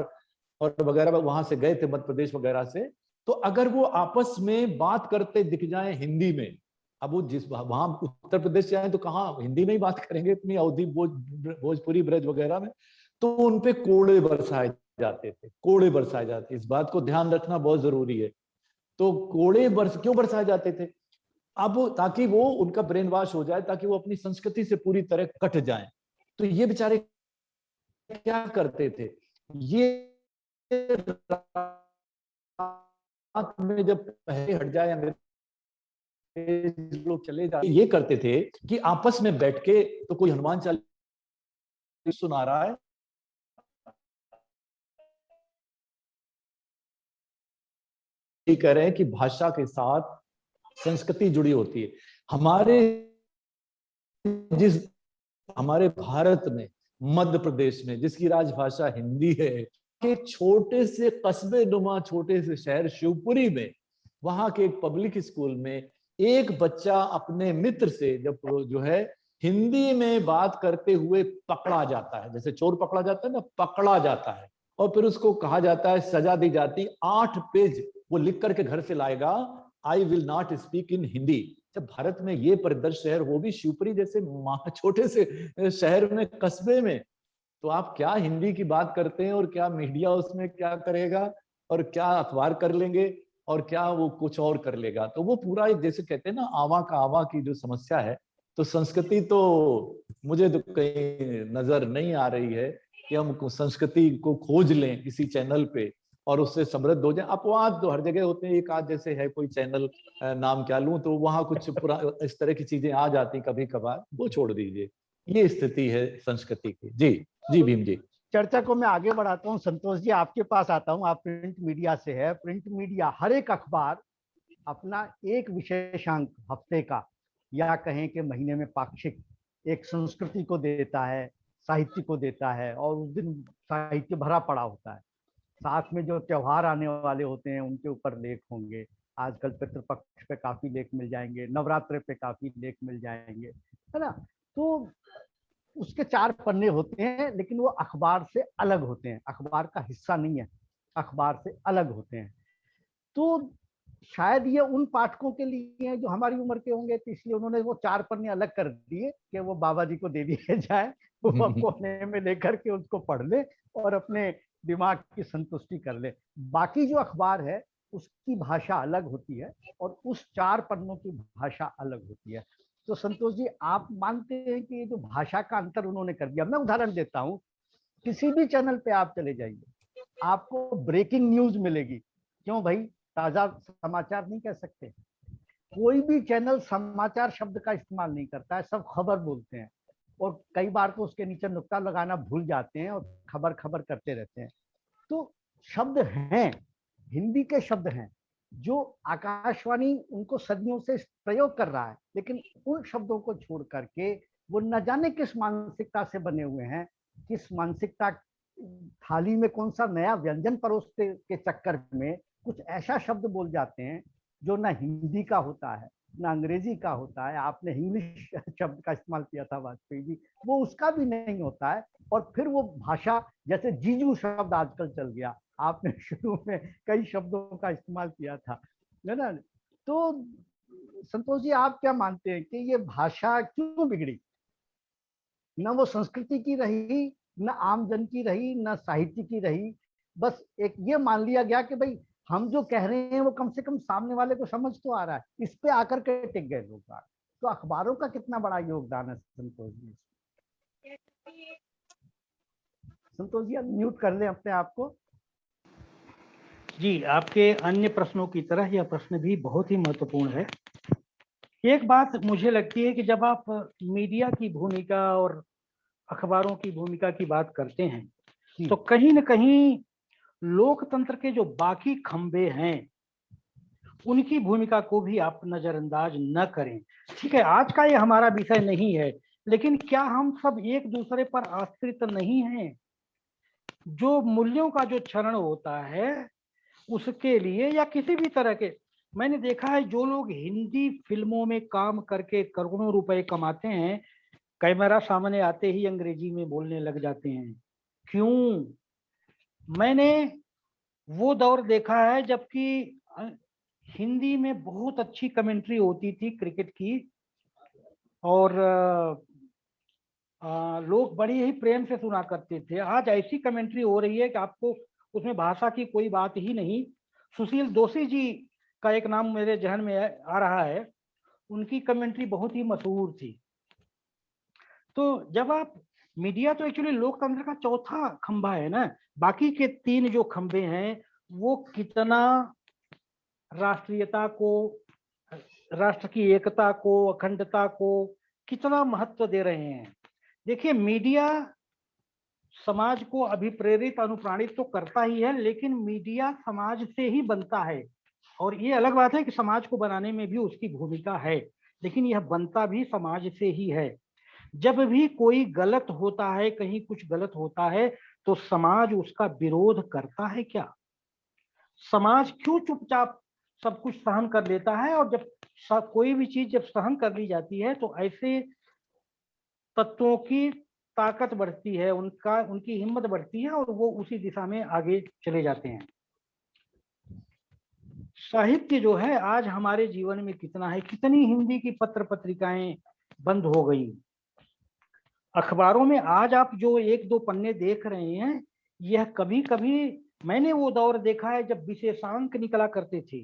और वगैरह वहां से गए थे, मध्य प्रदेश वगैरह से, तो अगर वो आपस में बात करते दिख जाए हिंदी में, अब वो जिस वहां उत्तर प्रदेश से आए तो कहाँ हिंदी में ही बात करेंगे, इतनी अवधि भोजपुरी ब्रज वगैरह में, तो उनपे कोड़े बरसाए जाते थे, कोड़े बरसाए जाते। इस बात को ध्यान रखना बहुत जरूरी है। तो कोड़े क्यों बरसाए जाते थे? अब ताकि वो उनका ब्रेन वॉश हो जाए, ताकि वो अपनी संस्कृति से पूरी तरह कट जाएं। तो ये बेचारे क्या करते थे, ये रात में जब पहले हट जाए अंग्रेज लोग चले जाए, ये करते थे कि आपस में बैठ के, तो कोई हनुमान चालीसा सुना रहा है, ये कह रहे हैं कि भाषा के साथ संस्कृति जुड़ी होती है। हमारे भारत में, मध्य प्रदेश में, जिसकी राजभाषा हिंदी है, के छोटे से कस्बे नुमा छोटे से शहर शिवपुरी में, वहां के एक पब्लिक स्कूल में एक बच्चा अपने मित्र से जब जो है हिंदी में बात करते हुए पकड़ा जाता है, जैसे चोर पकड़ा जाता है ना, पकड़ा जाता है, और फिर उसको कहा जाता है, सजा दी जाती, 8 पेज वो लिख करके घर से लाएगा, I will not speak in Hindi. जब भारत में ये परिदृश्य है, वो भी शिवपुरी जैसे छोटे से शहर में, कस्बे में, तो आप क्या हिंदी की बात करते हैं, और क्या मीडिया उसमें क्या करेगा, और क्या अखबार कर लेंगे, और क्या वो कुछ और कर लेगा। तो वो पूरा एक, जैसे कहते हैं ना, आवा का आवा की जो समस्या है, तो संस्कृति तो मुझे तो कहीं नजर नहीं आ रही है कि हम संस्कृति को खोज लें किसी चैनल पे और उससे समृद्ध हो जाए। अपवाद तो हर जगह होते हैं, एक आध जैसे है कोई चैनल, नाम क्या लूं, तो वहां कुछ इस तरह की चीजें आ जाती कभी कभार, वो छोड़ दीजिए। ये स्थिति है संस्कृति की। जी जी भीम जी। चर्चा को मैं आगे बढ़ाता हूँ। संतोष जी, आपके पास आता हूँ, आप प्रिंट मीडिया से है। प्रिंट मीडिया, हर एक अखबार अपना एक विशेषांक हफ्ते का या कहें कि महीने में पाक्षिक एक संस्कृति को देता है, साहित्य को देता है, और उस दिन साहित्य भरा पड़ा होता है। साथ में जो त्योहार आने वाले होते हैं उनके ऊपर लेख होंगे। आजकल पितृपक्ष पे काफी लेख मिल जाएंगे, नवरात्र पे काफी लेख मिल जाएंगे, है ना। तो उसके 4 पन्ने होते हैं, लेकिन वो अखबार से अलग होते हैं, अखबार का हिस्सा नहीं है, अखबार से अलग होते हैं। तो शायद ये उन पाठकों के लिए है जो हमारी उम्र के होंगे, तो इसलिए उन्होंने वो 4 पन्ने अलग कर दिए कि वो बाबा जी को दे दिए जाए, वो कोने में लेकर के उसको पढ़ ले और अपने दिमाग की संतुष्टि कर ले। बाकी जो अखबार है उसकी भाषा अलग होती है और उस 4 पन्नों की भाषा अलग होती है। तो संतोष जी, आप मानते हैं कि जो भाषा का अंतर उन्होंने कर दिया? मैं उदाहरण देता हूँ, किसी भी चैनल पे आप चले जाइए, आपको ब्रेकिंग न्यूज मिलेगी। क्यों भाई, ताजा समाचार नहीं कह सकते? कोई भी चैनल समाचार शब्द का इस्तेमाल नहीं करता है, सब खबर बोलते हैं। और कई बार तो उसके नीचे नुक्ता लगाना भूल जाते हैं और खबर खबर करते रहते हैं। तो शब्द हैं, हिंदी के शब्द हैं जो आकाशवाणी उनको सदियों से प्रयोग कर रहा है, लेकिन उन शब्दों को छोड़ करके वो न जाने किस मानसिकता से बने हुए हैं, किस मानसिकता थाली में कौन सा नया व्यंजन परोसते के चक्कर में कुछ ऐसा शब्द बोल जाते हैं जो ना हिंदी का होता है ना अंग्रेजी का होता है। आपने इंग्लिश शब्द का इस्तेमाल किया था वाजपेयी जी, वो उसका भी नहीं होता है। और फिर वो भाषा, जैसे जीजू शब्द आजकल चल गया, आपने शुरू में कई शब्दों का इस्तेमाल किया था, है ना। तो संतोष जी, आप क्या मानते हैं कि ये भाषा क्यों बिगड़ी? न वो संस्कृति की रही, न आमजन की रही, न साहित्य की रही। बस एक ये मान लिया गया कि भाई हम जो कह रहे हैं वो कम से कम सामने वाले को समझ तो आ रहा है, इस पे आकर के टिक गए लोग। तो अखबारों का कितना बड़ा योगदान है संतोष जी? संतोष जी, आप म्यूट कर लें अपने आप को। जी, आपके अन्य प्रश्नों की तरह यह प्रश्न भी बहुत ही महत्वपूर्ण है। एक बात मुझे लगती है कि जब आप मीडिया की भूमिका और अखबारों की भूमिका की बात करते हैं तो कहीं न कहीं लोकतंत्र के जो बाकी खंभे हैं उनकी भूमिका को भी आप नजरअंदाज न करें। ठीक है, आज का ये हमारा विषय नहीं है, लेकिन क्या हम सब एक दूसरे पर आश्रित नहीं हैं? जो मूल्यों का जो क्षरण होता है उसके लिए या किसी भी तरह के, मैंने देखा है जो लोग हिंदी फिल्मों में काम करके करोड़ों रुपए कमाते हैं, कैमरा सामने आते ही अंग्रेजी में बोलने लग जाते हैं। क्यों? मैंने वो दौर देखा है जबकि हिंदी में बहुत अच्छी कमेंट्री होती थी क्रिकेट की, और लोग बड़ी ही प्रेम से सुना करते थे। आज ऐसी कमेंट्री हो रही है कि आपको उसमें भाषा की कोई बात ही नहीं। सुशील दोषी जी का एक नाम मेरे जहन में आ रहा है, उनकी कमेंट्री बहुत ही मशहूर थी। तो जब आप मीडिया तो एक्चुअली लोकतंत्र का चौथा खंभा है ना, बाकी के तीन जो खंभे हैं वो कितना राष्ट्रीयता को, राष्ट्र की एकता को, अखंडता को कितना महत्व दे रहे हैं। देखिए, मीडिया समाज को अभिप्रेरित अनुप्राणित तो करता ही है, लेकिन मीडिया समाज से ही बनता है। और ये अलग बात है कि समाज को बनाने में भी उसकी भूमिका है, लेकिन यह बनता भी समाज से ही है। जब भी कोई गलत होता है, कहीं कुछ गलत होता है, तो समाज उसका विरोध करता है क्या? समाज क्यों चुपचाप सब कुछ सहन कर लेता है? और जब कोई भी चीज जब सहन कर ली जाती है तो ऐसे तत्वों की ताकत बढ़ती है, उनकी हिम्मत बढ़ती है और वो उसी दिशा में आगे चले जाते हैं। साहित्य जो है आज हमारे जीवन में कितना है, कितनी हिंदी की पत्र पत्रिकाएं बंद हो गई। अखबारों में आज आप जो एक दो पन्ने देख रहे हैं, यह कभी कभी मैंने वो दौर देखा है जब विशेषांक निकला करते थे,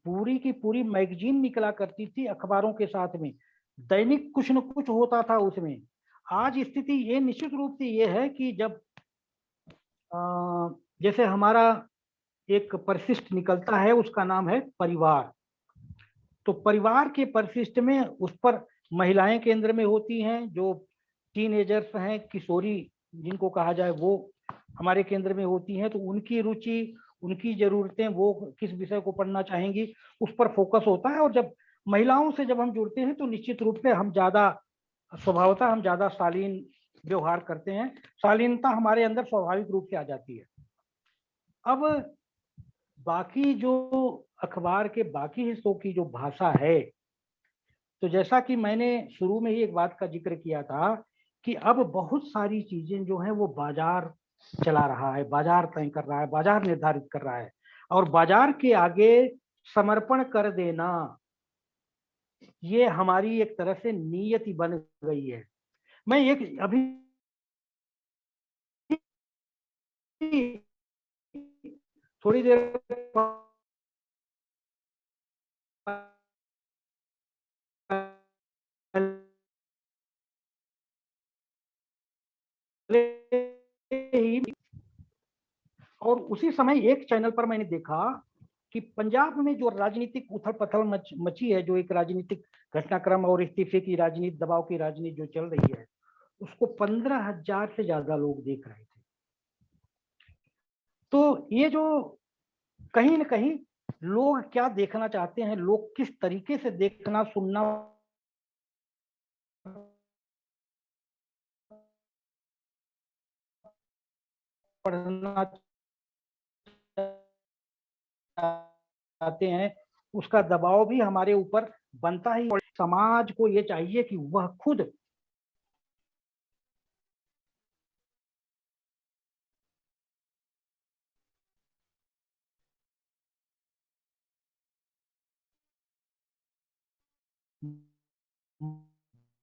पूरी की पूरी मैगजीन निकला करती थी अखबारों के साथ में, दैनिक कुछ न कुछ होता था उसमें। आज स्थिति ये निश्चित रूप से ये है कि जब जैसे हमारा एक परिशिष्ट निकलता है, उसका नाम है परिवार, तो परिवार के परिशिष्ट में उस पर महिलाएं केंद्र में होती हैं, जो टीनेजर्स हैं, किशोरी जिनको कहा जाए, वो हमारे केंद्र में होती हैं। तो उनकी रुचि, उनकी जरूरतें, वो किस विषय को पढ़ना चाहेंगी, उस पर फोकस होता है। और जब महिलाओं से जब हम जुड़ते हैं तो निश्चित रूप से हम ज्यादा स्वभावतः हम ज्यादा शालीन व्यवहार करते हैं, शालीनता हमारे अंदर स्वाभाविक रूप से आ जाती है। अब बाकी जो अखबार के बाकी हिस्सों की जो भाषा है, तो जैसा कि मैंने शुरू में ही एक बात का जिक्र किया था कि अब बहुत सारी चीजें जो हैं वो बाजार चला रहा है, बाजार तय कर रहा है, बाजार निर्धारित कर रहा है, और बाजार के आगे समर्पण कर देना ये हमारी एक तरह से नियति बन गई है। मैं एक अभी थोड़ी देर और उसी समय एक चैनल पर मैंने देखा कि पंजाब में जो राजनीतिक उथल पथल मची है, जो एक राजनीतिक घटनाक्रम और इस्तीफे की राजनीति, दबाव की राजनीति जो चल रही है, उसको 15,000 से ज्यादा लोग देख रहे थे। तो ये जो कहीं न कहीं लोग क्या देखना चाहते हैं, लोग किस तरीके से देखना सुनना पढ़ना चाहते हैं, उसका दबाव भी हमारे ऊपर बनता ही। समाज को ये चाहिए कि वह खुद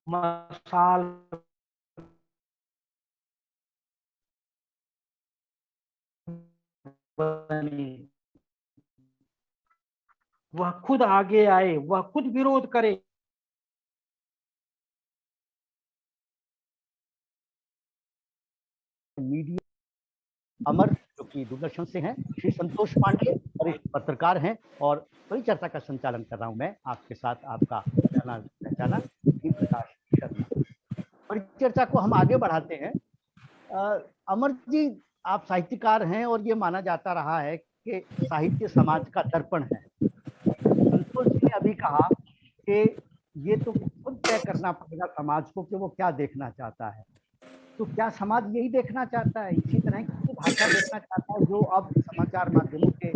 मसाल बने, वह खुद आगे आए, वह खुद विरोध करे। मीडिया अमर जो कि दूरदर्शन से हैं, श्री संतोष पांडे वरिष्ठ पत्रकार हैं और परिचर्चा का संचालन कर रहा हूं मैं आपके साथ, आपका जाना पहचाना प्रकाश शर्मा। परिचर्चा को हम आगे बढ़ाते हैं। अमर जी, आप साहित्यकार हैं और ये माना जाता रहा है कि साहित्य समाज का दर्पण है। संतोष जी ने अभी कहा कि ये तो खुद तय करना पड़ेगा समाज को कि वो क्या देखना चाहता है। तो क्या समाज यही देखना चाहता है, इसी तरह की भाषा देखना चाहता है जो अब समाचार माध्यमों के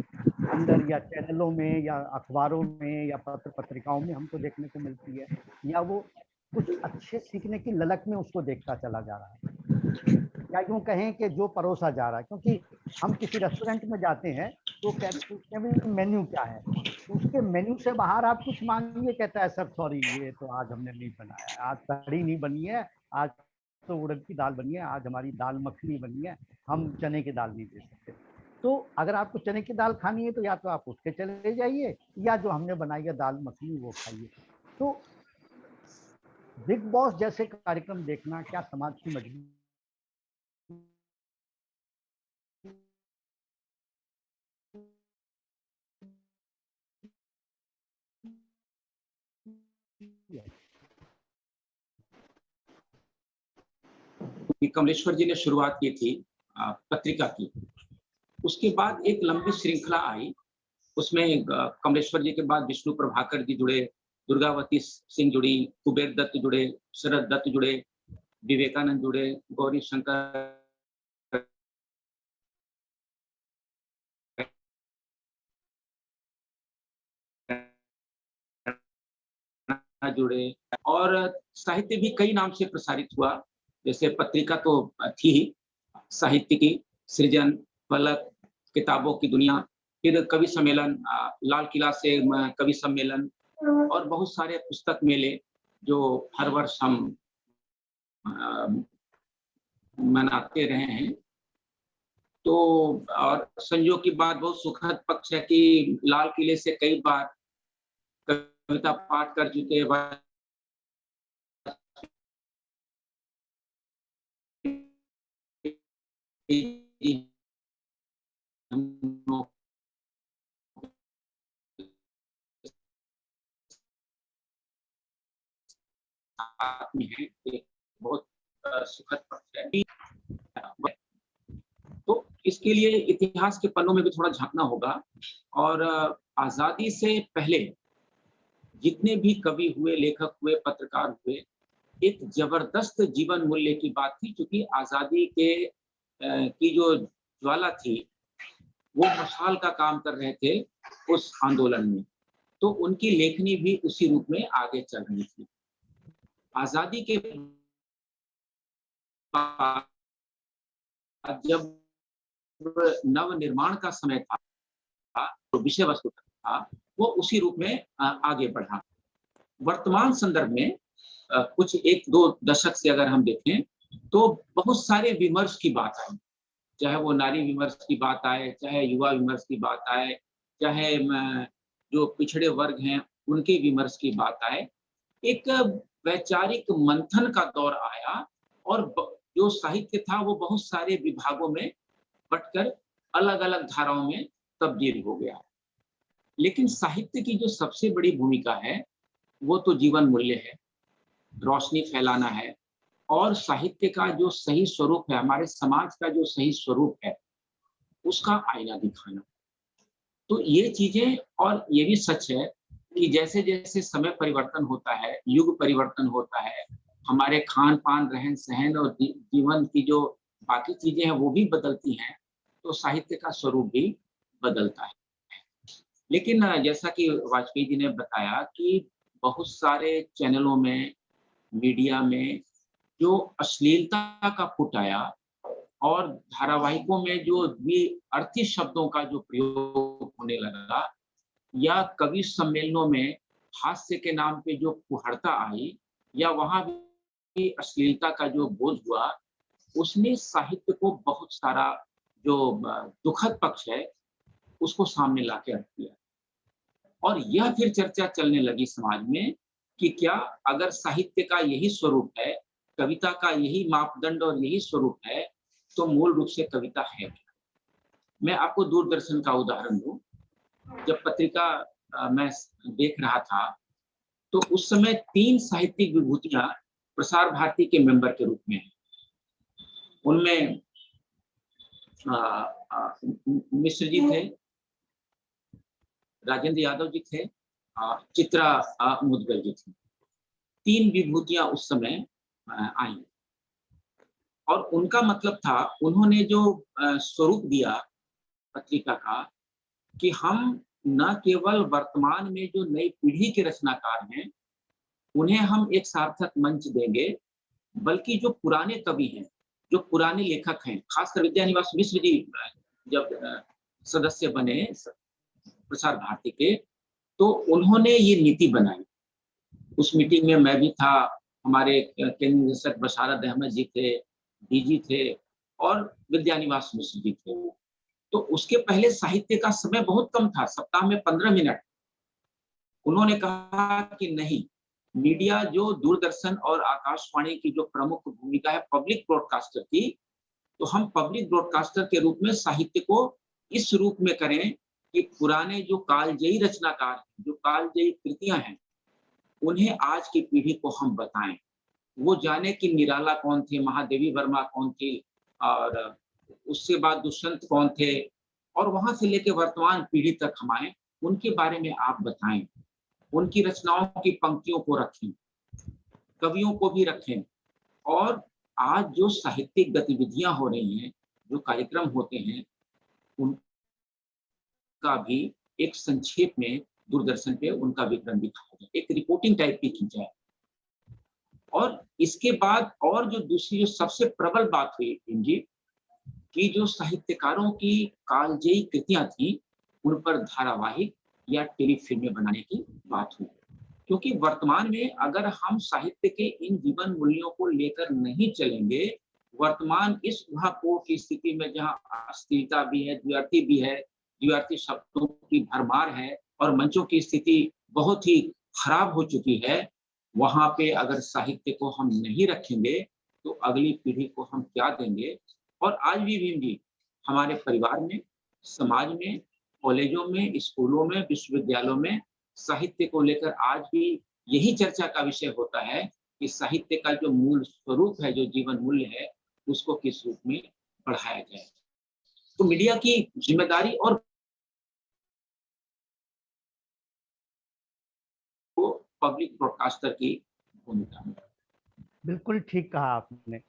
अंदर या चैनलों में या अखबारों में या पत्र पत्रिकाओं में हमको देखने को मिलती है, या वो कुछ अच्छे सीखने की ललक में उसको देखता चला जा रहा है, या यूं कहें कि जो परोसा जा रहा है? क्योंकि हम किसी रेस्टोरेंट में जाते हैं तो कहते हैं मेन्यू क्या है, तो उसके मेन्यू से बाहर आप कुछ मांगिए, कहता है सर सॉरी ये तो आज हमने नहीं बनाया, आज कढ़ी नहीं बनी है, आज तो उड़द की दाल बनी है, आज हमारी दाल मखनी बनी है, हम चने की दाल नहीं दे सकते। तो अगर आपको चने की दाल खानी है तो या तो आप उसके चले जाइए या जो हमने बनाई है दाल मखनी वो खाइए। तो बिग बॉस जैसे कार्यक्रम देखना क्या समाज की मजबूरी है? कमलेश्वर जी ने शुरुआत की थी पत्रिका की, उसके बाद एक लंबी श्रृंखला आई। उसमें कमलेश्वर जी के बाद विष्णु प्रभाकर जी जुड़े, दुर्गावती सिंह जुड़ी, कुबेर दत्त जुड़े, शरद दत्त जुड़े, विवेकानंद जुड़े, गौरी शंकर जुड़े, और साहित्य भी कई नाम से प्रसारित हुआ। जैसे पत्रिका तो थी ही, साहित्य की सृजन, फलक, किताबों की दुनिया, फिर कवि सम्मेलन, लाल किला से कवि सम्मेलन, और बहुत सारे पुस्तक मेले जो हर वर्ष हम मनाते रहे हैं। तो और संयोग की बात, बहुत सुखद पक्ष है कि लाल किले से कई बार कविता पाठ कर चुके आदमी है, एक बहुत सुखद पक्ष है। तो इसके लिए इतिहास के पन्नों में भी थोड़ा झांकना होगा, और आजादी से पहले जितने भी कवि हुए, लेखक हुए, पत्रकार हुए, एक जबरदस्त जीवन मूल्य की बात थी, क्योंकि आजादी के की जो ज्वाला थी वो मशाल का काम कर रहे थे उस आंदोलन में। तो उनकी लेखनी भी उसी रूप में आगे चल रही थी। आजादी के बाद जब नव निर्माण का समय था, तो विषय वस्तु था वो उसी रूप में आगे बढ़ा। वर्तमान संदर्भ में कुछ एक दो दशक से अगर हम देखें तो बहुत सारे विमर्श की बात आई, चाहे वो नारी विमर्श की बात आए, चाहे युवा विमर्श की बात आए, चाहे जो पिछड़े वर्ग हैं उनके विमर्श की बात आए। एक वैचारिक मंथन का दौर आया और जो साहित्य था वो बहुत सारे विभागों में बटकर अलग अलग धाराओं में तब्दील हो गया। लेकिन साहित्य की जो सबसे बड़ी भूमिका है वो तो जीवन मूल्य है, रोशनी फैलाना है, और साहित्य का जो सही स्वरूप है, हमारे समाज का जो सही स्वरूप है, उसका आईना दिखाना। तो ये चीजें, और ये भी सच है कि जैसे जैसे समय परिवर्तन होता है, युग परिवर्तन होता है, हमारे खान पान, रहन सहन और जीवन की जो बाकी चीजें हैं वो भी बदलती हैं, तो साहित्य का स्वरूप भी बदलता है। लेकिन जैसा कि वाजपेयी जी ने बताया कि बहुत सारे चैनलों में, मीडिया में जो अश्लीलता का पुट आया और धारावाहिकों में जो द्विअर्थी शब्दों का जो प्रयोग होने लगा, या कवि सम्मेलनों में हास्य के नाम पे जो कुहड़ता आई, या वहां भी अश्लीलता का जो बोझ हुआ, उसने साहित्य को बहुत सारा जो दुखद पक्ष है उसको सामने लाके रख दिया। और यह फिर चर्चा चलने लगी समाज में कि क्या अगर साहित्य का यही स्वरूप है, कविता का यही मापदंड और यही स्वरूप है, तो मूल रूप से कविता है क्या? मैं आपको दूरदर्शन का उदाहरण दूं। जब पत्रिका मैं देख रहा था, तो उस समय 3 साहित्यिक विभूतियां प्रसार भारती के मेंबर के रूप में हैं। उनमें मिश्र जी थे, राजेंद्र यादव जी थे, चित्रा मुदगल जी थी। 3 विभूतियां उस समय आई, और उनका मतलब था, उन्होंने जो स्वरूप दिया पत्रिका का, कि हम न केवल वर्तमान में जो नई पीढ़ी के रचनाकार हैं उन्हें हम एक सार्थक मंच देंगे, बल्कि जो पुराने कवि हैं, जो पुराने लेखक हैं, खासकर विद्यानिवास मिश्र जी जब सदस्य बने प्रसार भारती के, तो उन्होंने ये नीति बनाई। उस मीटिंग में मैं भी था, हमारे केंद्रीय निदेशक बशारत अहमद जी थे, डीजी थे, और विद्यानिवास मिश्र जी थे। तो उसके पहले साहित्य का समय बहुत कम था, सप्ताह में 15 मिनट। उन्होंने कहा कि नहीं, मीडिया जो दूरदर्शन और आकाशवाणी की जो प्रमुख भूमिका है पब्लिक ब्रॉडकास्टर की, तो हम पब्लिक ब्रॉडकास्टर के रूप में साहित्य को इस रूप में करें कि पुराने जो कालजयी रचनाकार, जो कालजयी कृतियां हैं, उन्हें आज की पीढ़ी को हम बताएं। वो जाने कि निराला कौन थे, महादेवी वर्मा कौन थी, और उससे बाद दुष्यंत कौन थे, और वहां से लेकर वर्तमान पीढ़ी तक हम आए, उनके बारे में आप बताएं। उनकी रचनाओं की पंक्तियों को रखें, कवियों को भी रखें, और आज जो साहित्यिक गतिविधियां हो रही हैं, जो कार्यक्रम होते हैं, उनका भी एक संक्षेप में दूरदर्शन पे उनका विवरण दिखाया जाए, एक रिपोर्टिंग टाइप की की जाए। और इसके बाद और जो दूसरी जो सबसे प्रबल बात हुई जी, कि जो साहित्यकारों की कालजयी कृतियां थी, उन पर धारावाहिक या टेलीफिल्में बनाने की बात हुई। क्योंकि वर्तमान में अगर हम साहित्य के इन जीवन मूल्यों को लेकर नहीं चलेंगे, वर्तमान इस ऊहापोह की स्थिति में जहां अश्लीलता भी है, द्व्यर्थी भी है, द्व्यर्थी शब्दों की भरमार है, और मंचों की स्थिति बहुत ही खराब हो चुकी है, वहां पे अगर साहित्य को हम नहीं रखेंगे, तो अगली पीढ़ी को हम क्या देंगे? और आज भी भीम जी, हमारे परिवार में, समाज में, कॉलेजों में, स्कूलों में, विश्वविद्यालयों में साहित्य को लेकर आज भी यही चर्चा का विषय होता है कि साहित्य का जो मूल स्वरूप है, जो जीवन मूल्य है, उसको किस रूप में बढ़ाया जाए। तो मीडिया की जिम्मेदारी और पब्लिक ब्रॉडकास्टर की भूमिका है। बिल्कुल ठीक कहा आपने।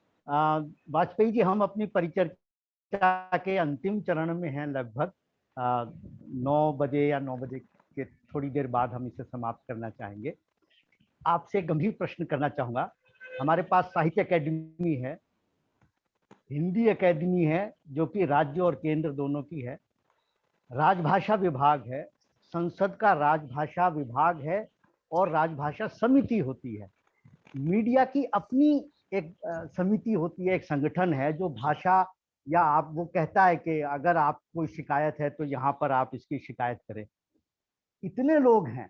वाजपेयी जी, हम अपनी परिचर्चा के अंतिम चरण में हैं लगभग। 9 बजे या 9 बजे के थोड़ी देर बाद हम इसे समाप्त करना चाहेंगे। आपसे गंभीर प्रश्न करना चाहूँगा। हमारे पास साहित्य अकेडमी है, हिंदी अकेडमी है जो कि राज्य और केंद्र दोनों की है, राजभाषा विभाग है, संसद का राजभाषा विभाग है, और राजभाषा समिति होती है। मीडिया की अपनी एक समिति होती है, एक संगठन है जो भाषा, या आप वो कहता है कि अगर आप कोई शिकायत है तो यहाँ पर आप इसकी शिकायत करें। इतने लोग हैं।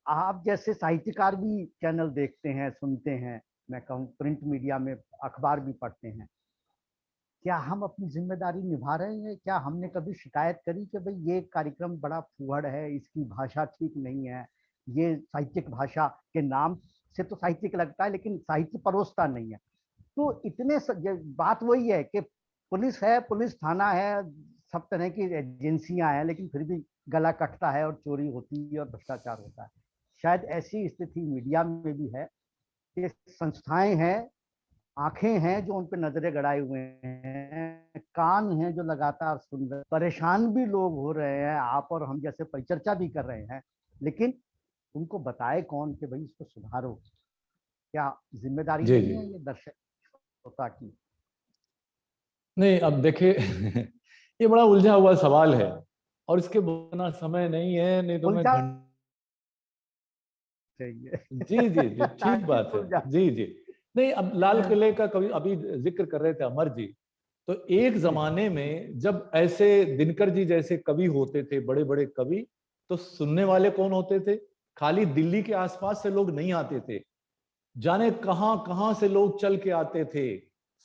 आप जैसे साहित्यकार भी चैनल देखते हैं, सुनते हैं, मैं कहूँ प्रिंट मीडिया में अखबार भी पढ़ते हैं। क्या हम अपनी जिम्मेदारी निभा रहे हैं? क्या हमने कभी शिकायत करी कि भाई ये कार्यक्रम बड़ा फूहड़ है, इसकी भाषा ठीक नहीं है, ये साहित्यिक भाषा के नाम से तो साहित्यिक लगता है लेकिन साहित्य परोसता नहीं है? तो इतने बात वही है कि पुलिस है, पुलिस थाना है, सब तरह की एजेंसियां हैं, लेकिन फिर भी गला कटता है और चोरी होती है और भ्रष्टाचार होता है। शायद ऐसी स्थिति मीडिया में भी है कि संस्थाएं हैं, आंखें हैं जो उन पर नजरें गड़ाए हुए हैं, कान हैं जो लगातार सुन रहे, परेशान भी लोग हो रहे हैं, आप और हम जैसे परिचर्चा भी कर रहे हैं, लेकिन उनको बताए कौन कि भाई इसको सुधारो? क्या जिम्मेदारी जी नहीं जी है ये दर्शक श्रोता की? नहीं, अब देखिए ये बड़ा उलझा हुआ सवाल है और इसके इतना समय नहीं है, नहीं तो मैं उलझा चाहिए। जी जी जी ठीक बात है। उलझा। जी जी नहीं, अब लाल किले का कभी अभी जिक्र कर रहे थे अमर जी, तो एक जमाने में जब ऐसे दिनकर जी जैसे कवि होते थे, बड़े बड़े कवि, तो सुनने वाले कौन होते थे? खाली दिल्ली के आसपास से लोग नहीं आते थे, जाने कहां कहां से लोग चल के आते थे,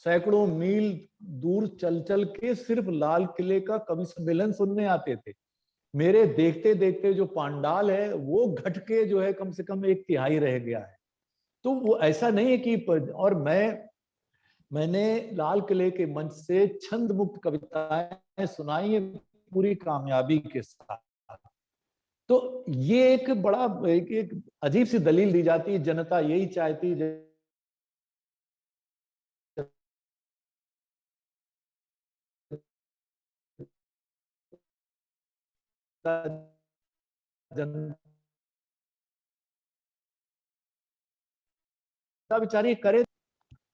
सैकड़ों मील दूर चल चल के सिर्फ लाल किले का कवि सम्मेलन सुनने आते थे। मेरे देखते देखते जो पांडाल है वो घट के जो है कम से कम 1/3 रह गया है। तो वो ऐसा नहीं है कि और मैंने लाल किले के मंच से छंद मुक्त कविताएं सुनाई है पूरी कामयाबी के साथ। तो ये एक बड़ा एक अजीब सी दलील दी जाती है, जनता यही चाहती है, जनता बेचारी करे।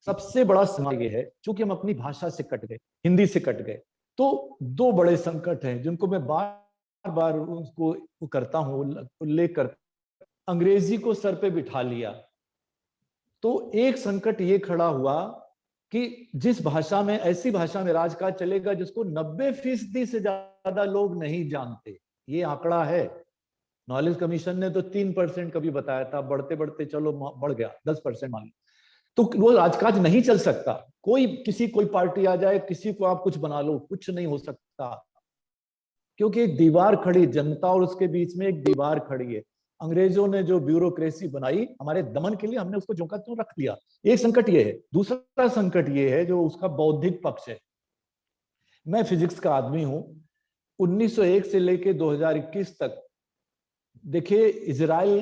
सबसे बड़ा सवाल ये है, चूंकि हम अपनी भाषा से कट गए, हिंदी से कट गए, तो दो बड़े संकट हैं जिनको मैं बार बार उसको करता हूं उल्लेख कर, अंग्रेजी को सर पे बिठा लिया। तो एक संकट ये खड़ा हुआ कि जिस भाषा में, ऐसी भाषा में राजकाज चलेगा जिसको 90% से ज्यादा लोग नहीं जानते, ये आंकड़ा है। नॉलेज कमीशन ने तो 3% कभी बताया था, बढ़ते बढ़ते चलो बढ़ गया 10% मान लो। तो वो राजकाज नहीं चल सकता, कोई पार्टी आ जाए, किसी को आप कुछ बना लो, कुछ नहीं हो सकता, क्योंकि एक दीवार खड़ी, जनता और उसके बीच में एक दीवार खड़ी है। अंग्रेजों ने जो ब्यूरोक्रेसी बनाई हमारे दमन के लिए, हमने उसको झोंका तो रख दिया। एक संकट ये है। दूसरा संकट ये है जो उसका बौद्धिक पक्ष है। मैं फिजिक्स का आदमी हूं, 1901 से लेके 2021 तक देखिए इजराइल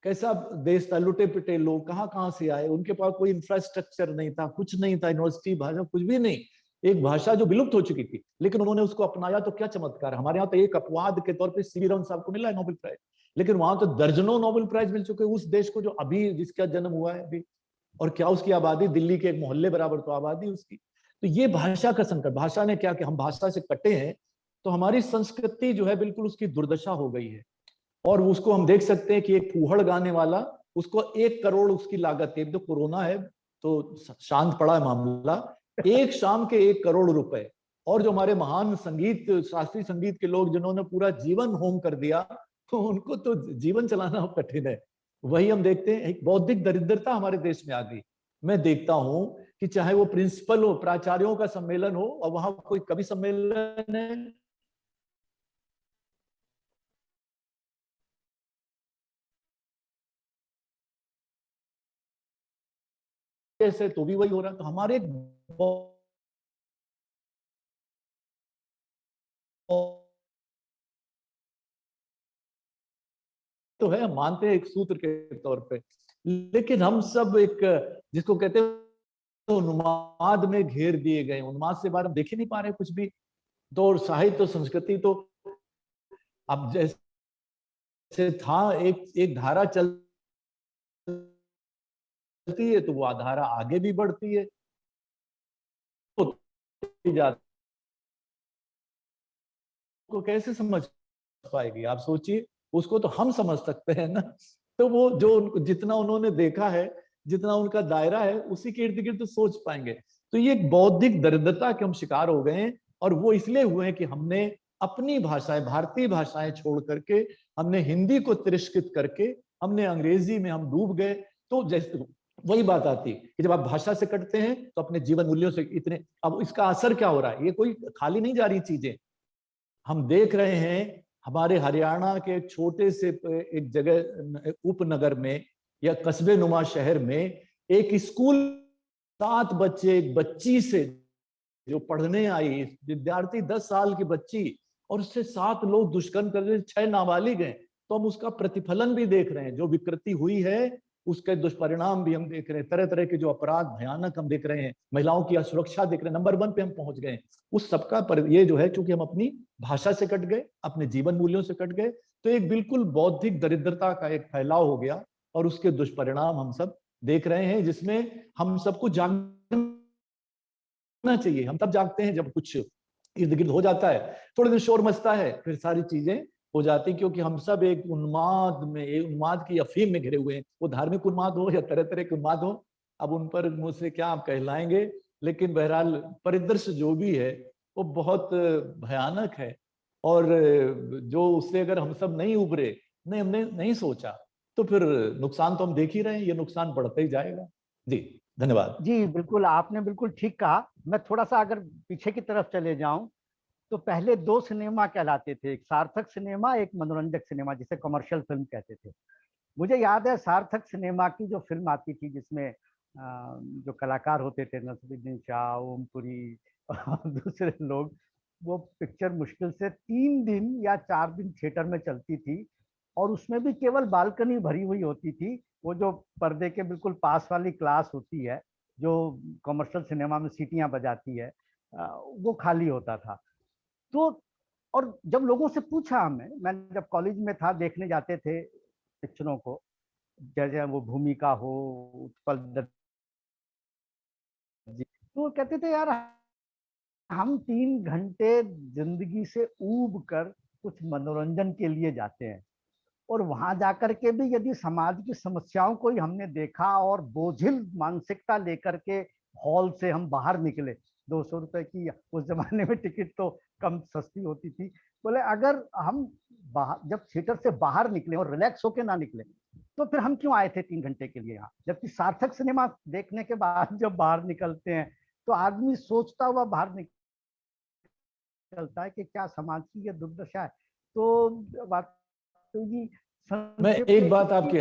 कैसा देश था, लुटे पिटे लोग कहां कहां से आए, उनके पास कोई इंफ्रास्ट्रक्चर नहीं था, कुछ नहीं था, यूनिवर्सिटी, भाषा कुछ भी नहीं, एक भाषा जो विलुप्त हो चुकी थी, लेकिन उन्होंने उसको अपनाया। तो क्या चमत्कार। हमारे यहाँ तो एक अपवाद के तौर पे सीवी रमन साहब को मिला है नोबेल प्राइज, लेकिन वहां तो दर्जनों नोबेल प्राइज मिल चुके उस देश को जो अभी जिसका जन्म हुआ है अभी, और क्या उसकी आबादी दिल्ली के एक मोहल्ले बराबर तो आबादी उसकी। तो ये भाषा का संकट, भाषा ने क्या कि हम भाषा से कटे हैं, तो हमारी संस्कृति जो है बिल्कुल उसकी दुर्दशा हो गई है। और उसको हम देख सकते हैं कि एक फूहड़ गाने वाला, उसको 1 करोड़ उसकी लागत है, तो कोरोना है तो शांत पड़ा है मामला, एक शाम के 1 करोड़ रुपए। और जो हमारे महान संगीत, शास्त्रीय संगीत के लोग जिन्होंने पूरा जीवन होम कर दिया, तो उनको तो जीवन चलाना कठिन है। वही हम देखते हैं, एक बौद्धिक दरिद्रता हमारे देश में आ गई। मैं देखता हूं कि चाहे वो प्रिंसिपल हो, प्राचार्यों का सम्मेलन हो, और वहां कोई कवि सम्मेलन है, से तो भी वही हो रहा है। तो हमारे तो है, मानते हैं एक सूत्र के तौर पे, लेकिन हम सब एक जिसको कहते हैं तो उन्माद में घेर दिए गए। उन्माद से बाहर हम देख ही नहीं पा रहे कुछ भी। तो साहित्य तो संस्कृति तो अब जैसे था, एक धारा चलती है तो वो धारा आगे भी बढ़ती है, को कैसे समझ पाएगी आप सोचिए। उसको तो हम समझ सकते हैं ना। तो वो जो जितना उन्होंने देखा है, जितना उनका दायरा है, उसी के इर्द गिर्द तो सोच पाएंगे। तो ये एक बौद्धिक दरिद्रता के हम शिकार हो गए हैं, और वो इसलिए हुए हैं कि हमने अपनी भाषाएं, भारतीय भाषाएं छोड़ करके, हमने हिंदी को तिरस्कृत करके, हमने अंग्रेजी में हम डूब गए। तो जैसे वही बात आती है कि जब आप भाषा से कटते हैं तो अपने जीवन मूल्यों से इतने, अब इसका असर क्या हो रहा है, ये कोई खाली नहीं जा रही चीजें। हम देख रहे हैं हमारे हरियाणा के छोटे से एक जगह उपनगर में या कस्बे नुमा शहर में एक स्कूल 7 बच्चे, एक बच्ची से जो पढ़ने आई, विद्यार्थी 10 साल की बच्ची, और उससे 7 लोग दुष्कर्म कर रहे, 6 नाबालिग हैं। तो हम उसका प्रतिफलन भी देख रहे हैं, जो विकृति हुई है उसके दुष्परिणाम भी हम देख रहे हैं, तरह तरह के जो अपराध भयानक हम देख रहे हैं, महिलाओं की असुरक्षा देख रहे हैं, नंबर 1 पे हम पहुंच गए। उस सबका ये जो है, चूंकि हम अपनी भाषा से कट गए, अपने जीवन मूल्यों से कट गए, तो एक बिल्कुल बौद्धिक दरिद्रता का एक फैलाव हो गया, और उसके दुष्परिणाम हम सब देख रहे हैं, जिसमें हम सबको जागना चाहिए। हम तब जागते हैं जब कुछ इर्द गिर्द हो जाता है, थोड़े दिन शोर मचता है, फिर सारी चीजें हो जाती, क्योंकि हम सब एक उन्माद की अफीम में घिरे हुए हैं। वो धार्मिक उन्माद हो या तरह तरह के उन्माद हो, अब उन पर मुझसे क्या आप कहलाएंगे, लेकिन बहरहाल परिदृश्य जो भी है वो बहुत भयानक है। और जो उससे अगर हम सब नहीं उभरे, हमने नहीं सोचा, तो फिर नुकसान तो हम देख ही रहे हैं, ये नुकसान बढ़ता ही जाएगा। जी धन्यवाद। जी बिल्कुल, आपने बिल्कुल ठीक कहा। मैं थोड़ा सा अगर पीछे की तरफ चले जाऊं, तो पहले 2 सिनेमा कहलाते थे, एक सार्थक सिनेमा, एक मनोरंजक सिनेमा, जिसे कमर्शियल फिल्म कहते थे। मुझे याद है सार्थक सिनेमा की जो फिल्म आती थी, जिसमें जो कलाकार होते थे, नसीरुद्दीन शाह, ओमपुरी और दूसरे लोग, वो पिक्चर मुश्किल से 3 दिन या 4 दिन थिएटर में चलती थी, और उसमें भी केवल बालकनी भरी हुई होती थी। वो जो पर्दे के बिल्कुल पास वाली क्लास होती है, जो कमर्शियल सिनेमा में सीटियां बजाती है, वो खाली होता था। तो और जब लोगों से पूछा, मैं जब कॉलेज में था, देखने जाते थे पिक्चरों को, जैसे वो भूमिका हो, उत्पल दत्त जी, तो वो कहते थे, यार हम 3 घंटे जिंदगी से ऊब कर कुछ मनोरंजन के लिए जाते हैं, और वहां जाकर के भी यदि समाज की समस्याओं को ही हमने देखा और बोझिल मानसिकता लेकर के हॉल से हम बाहर निकले, 200 रुपए की उस जमाने में टिकट तो कम सस्ती होती थी, बोले अगर हम जब थिएटर से बाहर निकले और रिलैक्स होके ना निकले, तो फिर हम क्यों आए थे 3 घंटे के लिए यहाँ। जबकि सार्थक सिनेमा देखने के बाद जब बाहर निकलते हैं, तो आदमी सोचता हुआ बाहर निकलता है कि क्या समाज की ये दुर्दशा है। तो बात तो जी, मैं एक बात आपकी,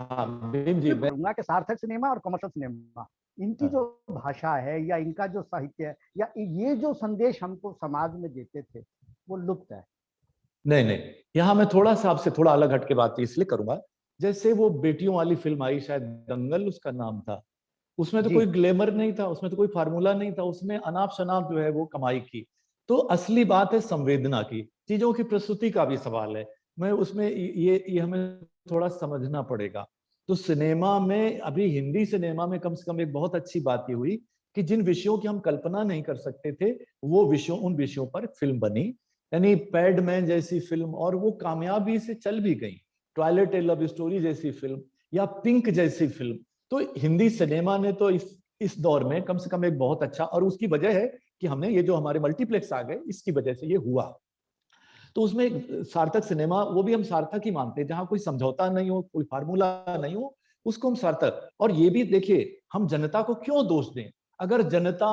हाँ भीम जी, मैं कहूंगा कि सार्थक सिनेमा और कमर्शियल सिनेमा, इनकी जो भाषा है या इनका जो साहित्य है या ये जो संदेश हमको समाज में देते थे, वो लुप्त है। नहीं, यहाँ मैं थोड़ा सा आपसे थोड़ा अलग हट के बात इसलिए करूंगा, जैसे वो बेटियों वाली फिल्म आई, शायद दंगल उसका नाम था, उसमें तो कोई ग्लैमर नहीं था, उसमें तो कोई फार्मूला नहीं था, उसमें अनाप शनाप जो है वो कमाई की। तो असली बात है संवेदना की, चीजों की प्रस्तुति का भी सवाल है। मैं उसमें ये हमें थोड़ा समझना पड़ेगा। तो सिनेमा में, अभी हिंदी सिनेमा में कम से कम एक बहुत अच्छी बात ये हुई कि जिन विषयों की हम कल्पना नहीं कर सकते थे, वो उन विषयों पर फिल्म बनी। यानी पैडमैन जैसी फिल्म, और वो कामयाबी से चल भी गई, ट्वाइलाइट ए लव स्टोरी जैसी फिल्म, या पिंक जैसी फिल्म। तो हिंदी सिनेमा ने तो इस दौर में कम से कम एक बहुत अच्छा, और उसकी वजह है कि हमने ये जो हमारे मल्टीप्लेक्स आ गए, इसकी वजह से ये हुआ। तो उसमें सार्थक सिनेमा, वो भी हम सार्थक ही मानते हैं, जहां कोई समझौता नहीं हो, कोई फार्मूला नहीं हो, उसको हम सार्थक। और ये भी देखिए, हम जनता को क्यों दोष दें? अगर जनता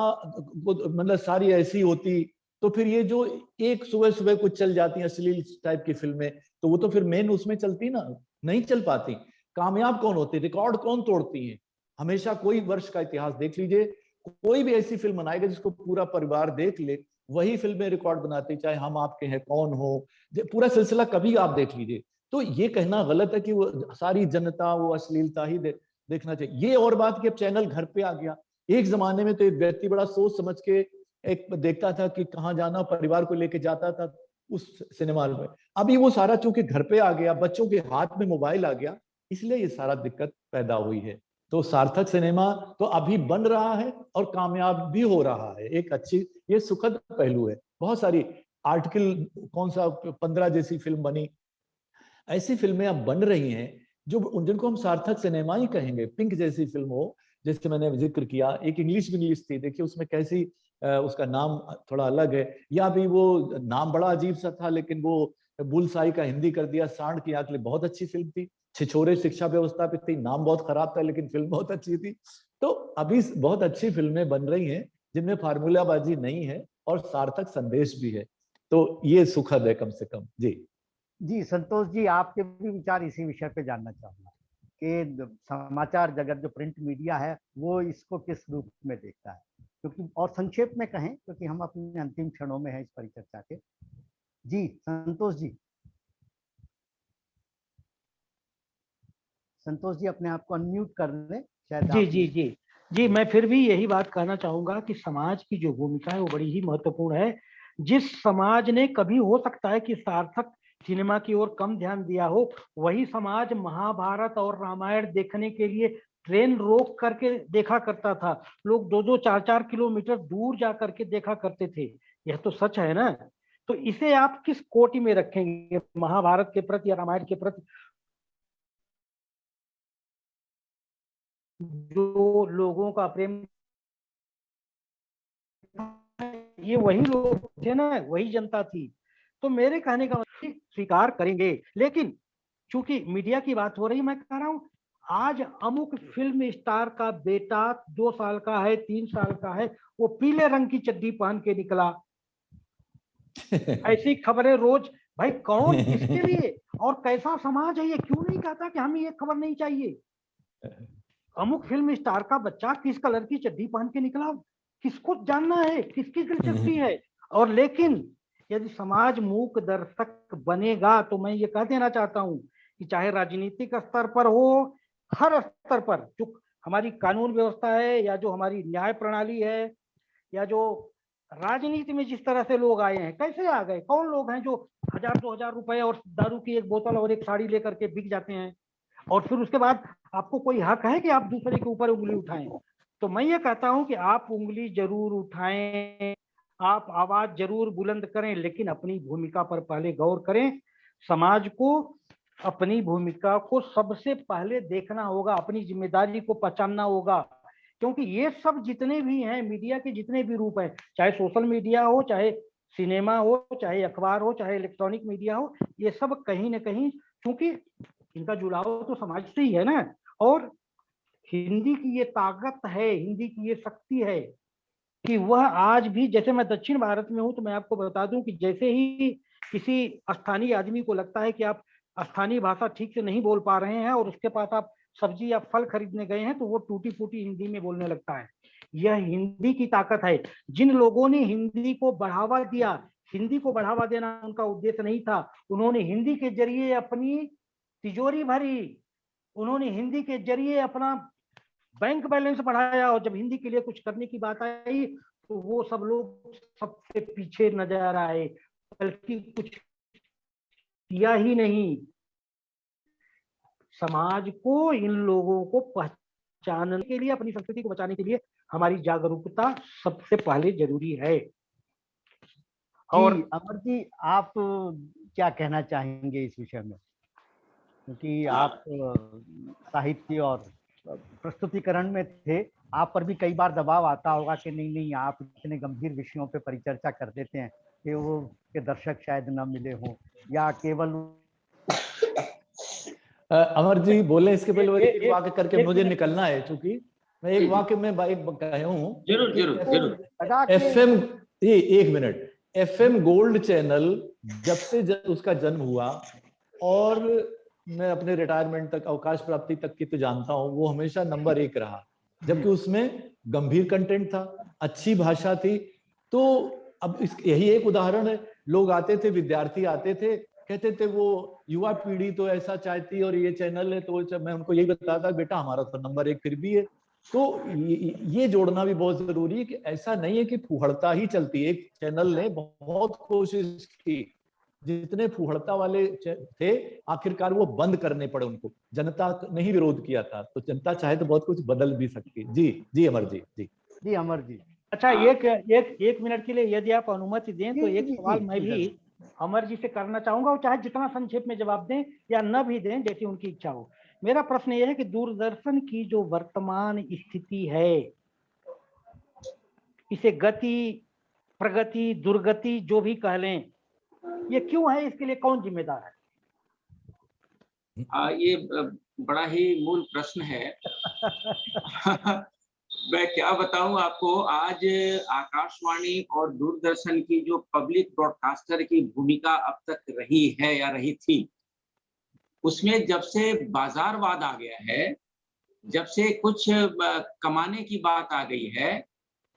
मतलब सारी ऐसी होती, तो फिर ये जो एक सुबह सुबह कुछ चल जाती है अश्लील टाइप की फिल्में, तो वो तो फिर मेन उसमें चलती ना, नहीं चल पाती। कामयाब कौन होती, रिकॉर्ड कौन तोड़ती है? हमेशा, कोई वर्ष का इतिहास देख लीजिए, कोई भी ऐसी फिल्म बनाएगा जिसको पूरा परिवार देख ले, वही फिल्में रिकॉर्ड बनाती, चाहे हम आपके हैं कौन हो, पूरा सिलसिला कभी आप देख लीजिए। तो ये कहना गलत है कि वो सारी जनता वो अश्लीलता ही देखना चाहिए। ये और बात कि अब चैनल घर पे आ गया। एक जमाने में तो एक व्यक्ति बड़ा सोच समझ के एक देखता था कि कहाँ जाना, परिवार को लेके जाता था उस सिनेमा हॉल में। अभी वो सारा चूंकि घर पे आ गया, बच्चों के हाथ में मोबाइल आ गया, इसलिए ये सारा दिक्कत पैदा हुई है। तो सार्थक सिनेमा तो अभी बन रहा है और कामयाब भी हो रहा है, एक अच्छी, ये सुखद पहलू है। बहुत सारी आर्टिकल, कौन सा 15 जैसी फिल्म बनी, ऐसी फिल्में अब बन रही हैं जो जिनको हम सार्थक सिनेमा ही कहेंगे। पिंक जैसी फिल्म हो, जैसे मैंने जिक्र किया, एक इंग्लिश थी, देखिए उसमें कैसी उसका नाम थोड़ा अलग है, या भी वो नाम बड़ा अजीब सा था, लेकिन वो बुलसाई का हिंदी कर दिया, सांड की आंख, बहुत अच्छी फिल्म थी। छिछोरे शिक्षा व्यवस्था पे थी, नाम बहुत खराब था लेकिन फिल्म बहुत अच्छी थी। तो अभी बहुत अच्छी फिल्में बन रही हैं जिनमें फार्मूलाबाजी नहीं है और सार्थक संदेश भी है, तो ये सुखद है कम से कम। जी जी संतोष जी, आपके भी विचार इसी विषय पे जानना चाहूंगा। कि समाचार जगत जो प्रिंट मीडिया है वो इसको किस रूप में देखता है, क्योंकि और संक्षेप में कहें क्योंकि हम अपने अंतिम क्षणों में हैं इस परिचर्चा के। जी संतोष जी, संतोष जी अपने आप को अनम्यूट कर लें शायद। जी जी जी जी, मैं फिर भी यही बात कहना चाहूंगा कि समाज की जो भूमिका है वो बड़ी ही महत्वपूर्ण है। जिस समाज ने कभी हो सकता है कि सार्थक सिनेमा की ओर कम ध्यान दिया हो, वही समाज महाभारत और रामायण देखने के लिए ट्रेन रोक करके देखा करता था। लोग 2-2 4-4 किलोमीटर दूर जा करके देखा करते थे। यह तो सच है ना। तो इसे आप किस कोटि में रखेंगे, महाभारत के प्रति या रामायण के प्रति? जो लोगों का प्रेम, ये वही लोग थे ना, वही जनता थी। तो मेरे कहने का मतलब स्वीकार करेंगे, लेकिन चूंकि मीडिया की बात हो रही, मैं कह रहा हूं आज अमुक फिल्म स्टार का बेटा 2 साल का है, 3 साल का है, वो पीले रंग की चड्डी पहन के निकला। ऐसी खबरें रोज। भाई कौन, किसके लिए और कैसा समाज है ये? क्यों नहीं कहता कि हमें ये खबर नहीं चाहिए? अमुक फिल्म स्टार का बच्चा किस कलर की चड्डी पहन के निकला, किसको जानना है, किसकी दिलचस्पी है? और लेकिन यदि समाज मूक दर्शक बनेगा तो मैं ये कह देना चाहता हूं कि चाहे राजनीतिक स्तर पर हो, हर स्तर पर जो हमारी कानून व्यवस्था है या जो हमारी न्याय प्रणाली है या जो राजनीति में जिस तरह से लोग आए हैं, कैसे आ गए? कौन लोग हैं जो 1000-2000 रुपए और दारू की एक बोतल और एक साड़ी लेकर के बिक जाते हैं और फिर उसके बाद आपको कोई हक है कि आप दूसरे के ऊपर उंगली उठाएं? तो मैं ये कहता हूं कि आप उंगली जरूर उठाएं, आप आवाज जरूर बुलंद करें, लेकिन अपनी भूमिका पर पहले गौर करें। समाज को अपनी भूमिका को सबसे पहले देखना होगा, अपनी जिम्मेदारी को पहचानना होगा। क्योंकि ये सब जितने भी हैं, मीडिया के जितने भी रूप हैं, चाहे सोशल मीडिया हो, चाहे सिनेमा हो, चाहे अखबार हो, चाहे इलेक्ट्रॉनिक मीडिया हो, ये सब कहीं ना कहीं, क्योंकि इनका जुड़ाव तो समाज से ही है ना। और हिंदी की ये ताकत है, हिंदी की ये शक्ति है कि वह आज भी, जैसे मैं दक्षिण भारत में हूं तो मैं आपको बता दूं कि जैसे ही किसी स्थानीय आदमी को लगता है कि आप स्थानीय भाषा ठीक से नहीं बोल पा रहे हैं और उसके पास आप सब्जी या फल खरीदने गए हैं तो वो टूटी फूटी हिंदी में बोलने लगता है। यह हिंदी की ताकत है। जिन लोगों ने हिंदी को बढ़ावा दिया, हिंदी को बढ़ावा देना उनका उद्देश्य नहीं था, उन्होंने हिंदी के जरिए अपनी तिजोरी भरी, उन्होंने हिंदी के जरिए अपना बैंक बैलेंस बढ़ाया, और जब हिंदी के लिए कुछ करने की बात आई तो वो सब लोग सबसे पीछे नजर आए, बल्कि कुछ किया ही नहीं। समाज को, इन लोगों को पहचानने के लिए, अपनी संस्कृति को बचाने के लिए हमारी जागरूकता सबसे पहले जरूरी है। और अमर जी आप क्या कहना चाहेंगे इस विषय में, क्योंकि आप साहित्य और प्रस्तुतिकरण में थे, आप पर भी कई बार दबाव आता होगा कि नहीं आप इतने गंभीर विषयों पे परिचर्चा कर देते हैं कि वो के दर्शक शायद न मिले हों, या केवल अमर जी बोले इसके पहले एक वाक्य करके मुझे निकलना है, क्योंकि मैं एक वाक्य में कहा हूँ। जरूर एफएम, एक मिनट, एफएम गोल्ड चैनल जब से उसका जन्म हुआ, और मैं अपने रिटायरमेंट तक, अवकाश प्राप्ति तक की तो जानता हूँ, वो हमेशा नंबर 1 रहा, जबकि उसमें गंभीर कंटेंट था, अच्छी भाषा थी। तो अब यही एक उदाहरण है। लोग आते थे, विद्यार्थी आते थे, कहते थे वो युवा पीढ़ी तो ऐसा चाहती और ये चैनल है, तो मैं उनको यही बताता, बेटा हमारा तो नंबर 1 फिर भी है। तो ये जोड़ना भी बहुत जरूरी है कि ऐसा नहीं है कि फुहड़ता ही चलती है। एक चैनल ने बहुत कोशिश की, जितने फुहड़ता वाले थे आखिरकार वो बंद करने पड़े उनको, जनता नहीं विरोध किया था, तो जनता चाहे तो बहुत कुछ बदल भी सकती है। जी अमर जी। जी अमर जी, अच्छा, एक मिनट के लिए यदि आप अनुमति दें तो एक सवाल मैं भी अमर जी से करना चाहूंगा, और चाहे जितना संक्षेप में जवाब दें या न भी दें, जैसी उनकी इच्छा हो। मेरा प्रश्न यह है कि दूरदर्शन की जो वर्तमान स्थिति है, इसे गति, प्रगति, दुर्गति जो भी कह लें, ये क्यों है? इसके लिए कौन जिम्मेदार है? ये बड़ा ही मूल प्रश्न है। मैं क्या बताऊं आपको, आज आकाशवाणी और दूरदर्शन की जो पब्लिक ब्रॉडकास्टर की भूमिका अब तक रही है या रही थी, उसमें जब से बाजारवाद आ गया है, जब से कुछ कमाने की बात आ गई है,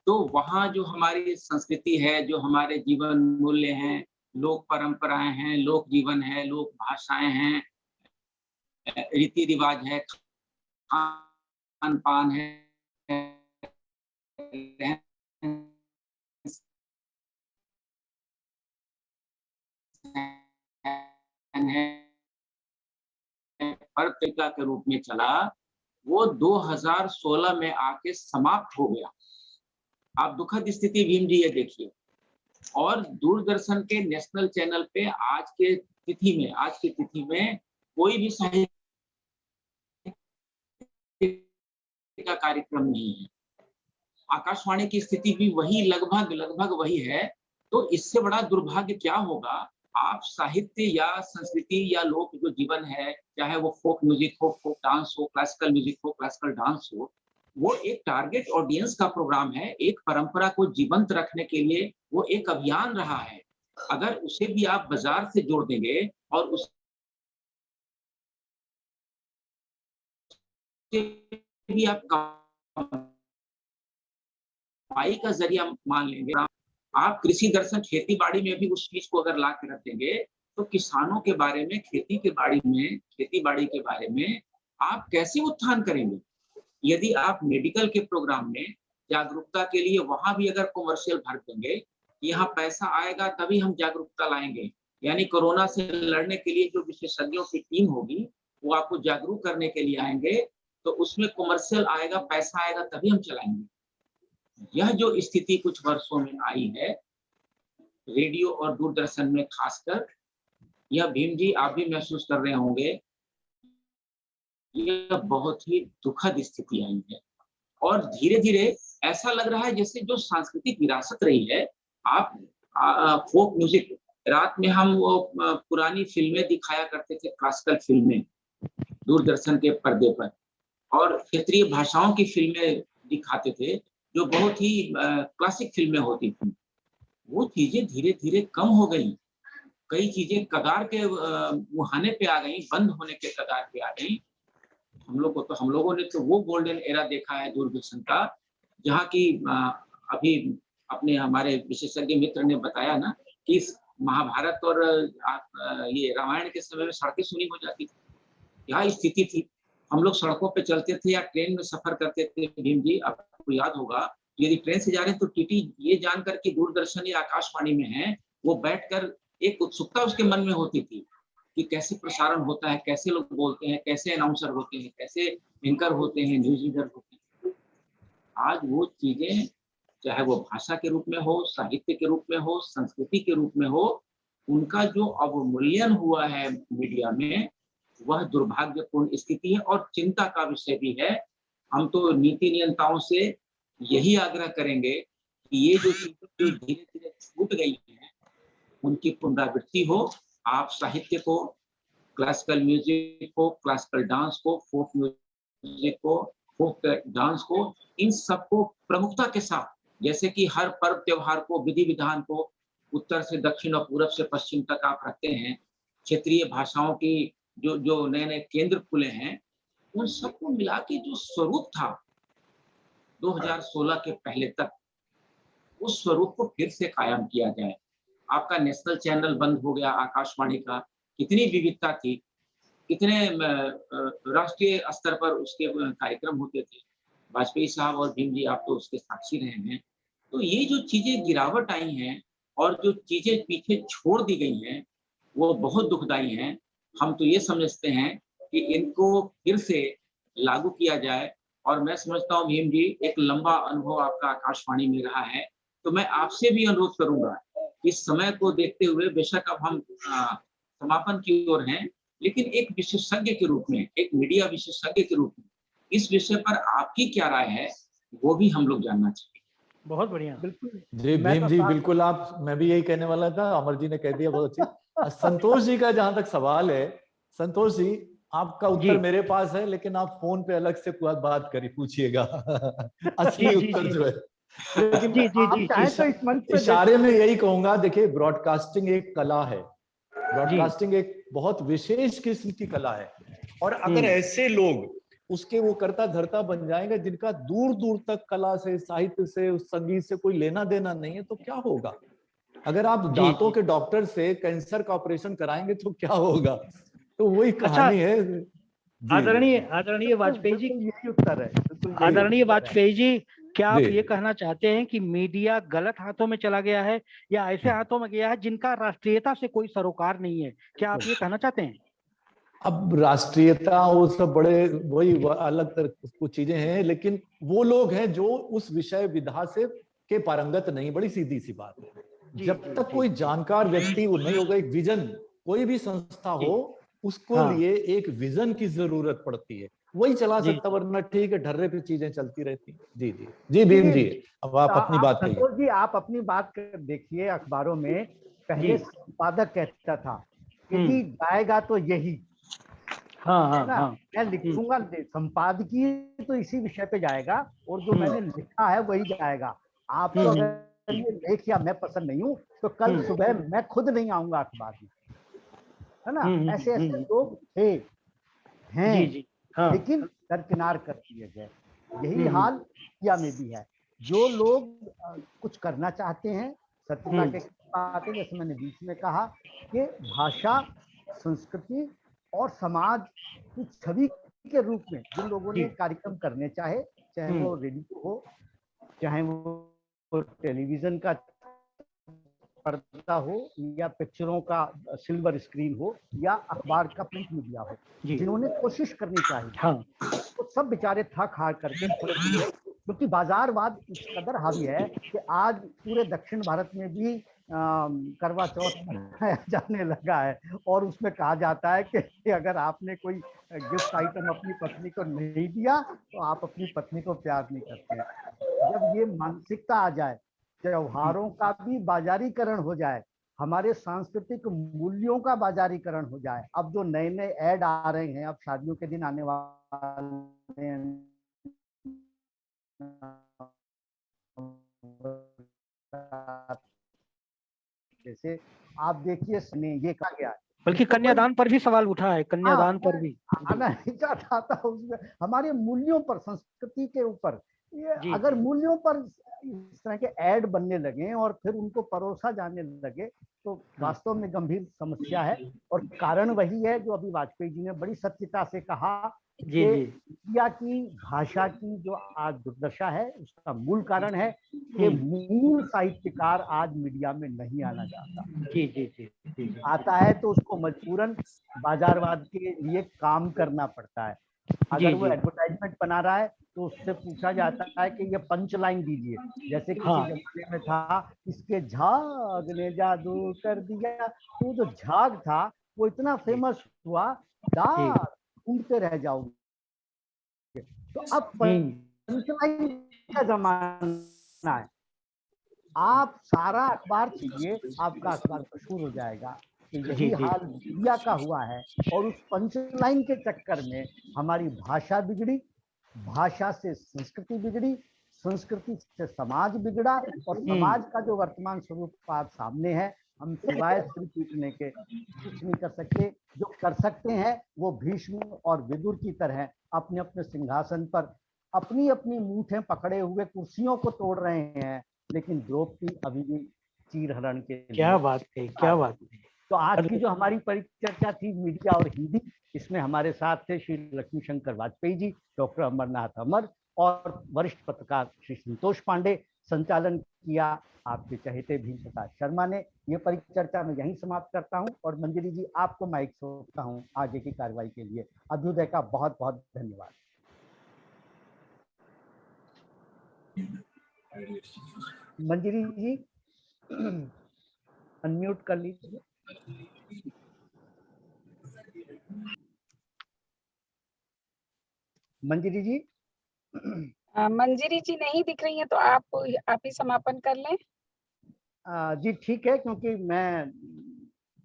तो वहाँ जो हमारी संस्कृति है, जो हमारे जीवन मूल्य हैं, लोक परंपराएं हैं, लोक जीवन है, लोक भाषाएं हैं, रीति रिवाज है, खान पान है, हर तरीका के रूप में चला, वो 2016 में आके समाप्त हो गया। आप दुखद स्थिति भीम जी ये देखिए। और दूरदर्शन के नेशनल चैनल पे आज की तिथि में कोई भी साहित्य का कार्यक्रम नहीं है। आकाशवाणी की स्थिति भी वही लगभग वही है। तो इससे बड़ा दुर्भाग्य क्या होगा? आप साहित्य या संस्कृति या लोक जो जीवन है, चाहे वो फोक म्यूजिक हो, फोक डांस हो, क्लासिकल म्यूजिक हो, क्लासिकल डांस हो, वो एक टारगेट ऑडियंस का प्रोग्राम है। एक परंपरा को जीवंत रखने के लिए वो एक अभियान रहा है। अगर उसे भी आप बाजार से जोड़ देंगे और उसे भी आप कमाई का जरिया मान लेंगे, आप कृषि दर्शन खेती बाड़ी में भी उस चीज को अगर ला के रख देंगे, तो किसानों के बारे में, खेती बाड़ी के बारे में आप कैसे उत्थान करेंगे? यदि आप मेडिकल के प्रोग्राम में जागरूकता के लिए वहां भी अगर कमर्शियल भर देंगे, यहाँ पैसा आएगा तभी हम जागरूकता लाएंगे, यानी कोरोना से लड़ने के लिए जो विशेषज्ञों की टीम होगी वो आपको जागरूक करने के लिए आएंगे, तो उसमें कमर्शियल आएगा, पैसा आएगा तभी हम चलाएंगे। यह जो स्थिति कुछ वर्षों में आई है रेडियो और दूरदर्शन में खासकर, यह भीम जी आप भी महसूस कर रहे होंगे, यह बहुत ही दुखद स्थिति आई है। और धीरे धीरे ऐसा लग रहा है जैसे जो सांस्कृतिक विरासत रही है, आप फोक म्यूजिक, रात में हम वो पुरानी फिल्में दिखाया करते थे, क्लासिकल फिल्में दूरदर्शन के पर्दे पर, और क्षेत्रीय भाषाओं की फिल्में दिखाते थे जो बहुत ही क्लासिक फिल्में होती थी। वो चीजें धीरे धीरे कम हो गई। कई चीजें कगार के मुहाने पे आ गई, बंद होने के कगार पे आ गई। हम लोगों ने तो वो गोल्डन एरा देखा है दूरदर्शन का, जहाँ की अभी अपने हमारे विशेषज्ञ मित्र ने बताया ना कि महाभारत और ये रामायण के समय में सड़कें सुनी हो जाती थी। यह स्थिति थी। हम लोग सड़कों पे चलते थे या ट्रेन में सफर करते थे। भीम जी आपको याद होगा, यदि ट्रेन से जा रहे हैं तो टीटी ये जानकर कि दूरदर्शन या आकाशवाणी में है, वो बैठकर एक उत्सुकता उसके मन में होती थी कि कैसे प्रसारण होता है, कैसे लोग बोलते हैं, कैसे अनाउंसर होते हैं, कैसे एंकर होते हैं, न्यूज रीडर होते हैं। आज वो चीजें चाहे वो भाषा के रूप में हो, साहित्य के रूप में हो, संस्कृति के रूप में हो, उनका जो अवमूल्यन हुआ है मीडिया में, वह दुर्भाग्यपूर्ण स्थिति है और चिंता का विषय भी है। हम तो नीति नियंताओं से यही आग्रह करेंगे कि ये जो चीजें धीरे धीरे छूट गई हैं, उनकी पुनरावृत्ति हो। आप साहित्य को, क्लासिकल म्यूजिक को, क्लासिकल डांस को, फोक म्यूजिक को, फोक डांस को, इन सबको प्रमुखता के साथ, जैसे कि हर पर्व त्योहार को, विधि विधान को उत्तर से दक्षिण और पूरब से पश्चिम तक आप रखते हैं, क्षेत्रीय भाषाओं की जो नए नए केंद्र खुले हैं, उन सबको मिला के जो स्वरूप था 2016 के पहले तक, उस स्वरूप को फिर से कायम किया जाए। आपका नेशनल चैनल बंद हो गया आकाशवाणी का, कितनी विविधता थी, कितने राष्ट्रीय स्तर पर उसके कार्यक्रम होते थे। वाजपेयी साहब और भीम जी आप तो उसके साक्षी रहे हैं। तो ये जो चीजें गिरावट आई हैं और जो चीजें पीछे छोड़ दी गई हैं, वो बहुत दुखदाई हैं। हम तो ये समझते हैं कि इनको फिर से लागू किया जाए। और मैं समझता हूँ भीम जी, एक लंबा अनुभव आपका आकाशवाणी में रहा है, तो मैं आपसे भी अनुरोध करूंगा, इस समय को देखते हुए, बेशक अब हम समापन की ओर हैं, लेकिन एक विशेषज्ञ के रूप में, एक मीडिया विशेषज्ञ के रूप में इस विषय पर आपकी क्या राय है, वो भी हम लोग जानना चाहिए। बहुत बढ़िया, बिल्कुल जी भीम जी, बिल्कुल आप, मैं भी यही कहने वाला था, अमर जी ने कह दिया बहुत अच्छी। संतोष जी का जहां तक सवाल है, संतोष जी आपका उत्तर मेरे पास है, लेकिन आप फोन पे अलग से बात करिए, पूछिएगा असली उत्तर जो है। लेकिन जी, इशारे में यही कहूंगा, देखिए ब्रॉडकास्टिंग एक कला है ब्रॉडकास्टिंग एक बहुत विशेष किस्म की कला है, और अगर ऐसे लोग उसके वो करता धरता बन जाएंगे जिनका दूर दूर तक कला से, साहित्य से, उस संगीत से कोई लेना देना नहीं है, तो क्या होगा? अगर आप दांतों के डॉक्टर से कैंसर का ऑपरेशन कराएंगे तो क्या होगा? तो वही कहानी है। आदरणीय वाजपेयी जी, यही उत्तर है। आदरणीय वाजपेयी जी, क्या आप ये कहना चाहते हैं कि मीडिया गलत हाथों में चला गया है या ऐसे हाथों में गया है जिनका राष्ट्रीयता से कोई सरोकार नहीं है? क्या आप ये कहना चाहते हैं? अब राष्ट्रीयता वो सब बड़े वही अलग तरह कुछ चीजें हैं, लेकिन वो लोग हैं जो उस विषय विधा से के पारंगत नहीं। बड़ी सीधी सी बात है, जब तक कोई जानकार व्यक्ति वो नहीं होगा, एक विजन, कोई भी संस्था हो उसको लिए एक विजन की जरूरत पड़ती है, वही चला सकता, वरना ठीक है ढर्रे पे चीजें चलती रहती। जी जी जी भीम जी, अब आप अपनी बात कहिए। संतोष जी, आप अपनी बात देखिए। अखबारों में पहले संपादक कहता था कि जी जाएगा तो यही, मैं लिखूंगा, संपादकीय तो इसी विषय पे जाएगा और जो मैंने लिखा है वही जाएगा। आपको अगर ये लेख या मैं पसंद नहीं हूँ तो कल सुबह मैं खुद नहीं आऊंगा अखबार में, है ना? ऐसे ऐसे लोग थे, हैं, लेकिन दरकिनार कर दिए गए। यही हाल मीडिया में भी है। जो लोग कुछ करना चाहते हैं, सत्यता के साथ, जैसे मैंने बीच में कहा कि भाषा, संस्कृति और समाज की छवि के रूप में जिन लोगों ने कार्यक्रम करने चाहे, चाहे वो रेडियो हो, चाहे वो टेलीविजन का पर्दा हो, या पिक्चरों का सिल्वर स्क्रीन हो, या अखबार का प्रिंट मीडिया हो, जिन्होंने कोशिश करनी चाहिए, तो सब बेचारे थक हार करके थोड़े, क्योंकि बाजारवाद इस कदर हावी है कि आज पूरे दक्षिण भारत में भी करवा चौथ मनाया जाने लगा है, और उसमें कहा जाता है कि अगर आपने कोई गिफ्ट आइटम अपनी पत्नी को नहीं दिया तो आप अपनी पत्नी को प्यार नहीं करते। जब ये मानसिकता आ जाए, त्योहारों का भी बाजारीकरण हो जाए, हमारे सांस्कृतिक मूल्यों का बाजारीकरण हो जाए, अब जो नए नए ऐड आ रहे हैं, अब शादियों के दिन आने वाले हैं, जैसे आप देखिए ये कहा गया है, बल्कि कन्यादान पर भी सवाल उठा है, कन्यादान पर भी आना नहीं चाहता था उसमें, हमारे मूल्यों पर, संस्कृति के ऊपर। अगर मूल्यों पर इस तरह के ऐड बनने लगे और फिर उनको परोसा जाने लगे तो वास्तव में गंभीर समस्या है। और कारण वही है जो अभी वाजपेयी जी ने बड़ी सत्यता से कहा कि मीडिया की भाषा की जो आज दुर्दशा है, उसका मूल कारण है कि मूल साहित्यकार आज मीडिया में नहीं आना चाहता। आता है तो उसको मजबूरन बाजारवाद के लिए काम करना पड़ता है। अगर वो एडवर्टाइजमेंट बना रहा है तो उससे पूछा जाता है कि ये पंच लाइन दीजिए, जैसे किसी जमाने में था, इसके झाग ने जादू कर दिया, तो जो झाग था वो इतना फेमस हुआ, दाग ढूंढते रह जाओगे। तो अब पंच लाइन का जमाना है, आप सारा अखबार छीनिए, आपका अखबार मशहूर हो जाएगा। तो यही हाल मीडिया का हुआ है, और उस पंचलाइन के चक्कर में हमारी भाषा बिगड़ी, भाषा से संस्कृति बिगड़ी, संस्कृति से समाज बिगड़ा, और समाज का जो वर्तमान स्वरूप आज सामने है, हम सिवाय सिर पीटने के कुछ नहीं कर सकते। जो कर सकते हैं वो भीष्म और विदुर की तरह अपने अपने सिंहासन पर अपनी अपनी मूठें पकड़े हुए कुर्सियों को तोड़ रहे हैं, लेकिन द्रौपदी अभी भी चीरहरण के लिए। क्या बात है, क्या बात है। तो आज की जो हमारी परिचर्चा थी मीडिया और हिंदी, इसमें हमारे साथ थे श्री लक्ष्मी शंकर वाजपेयी जी, डॉक्टर अमरनाथ अमर और वरिष्ठ पत्रकार श्री संतोष पांडे। संचालन किया आपके चहेते भीम प्रकाश शर्मा ने। ये परिचर्चा मैं यहीं समाप्त करता हूं, और मंजरी जी आपको माइक सौंपता हूं आगे की कार्रवाई के लिए। अभ्युदय का बहुत बहुत धन्यवाद। मंजरी जी अनम्यूट कर लीजिए। मंजरी जी। मंजरी जी नहीं दिख रही हैं, तो आप ही समापन कर लें। जी ठीक है, क्योंकि मैं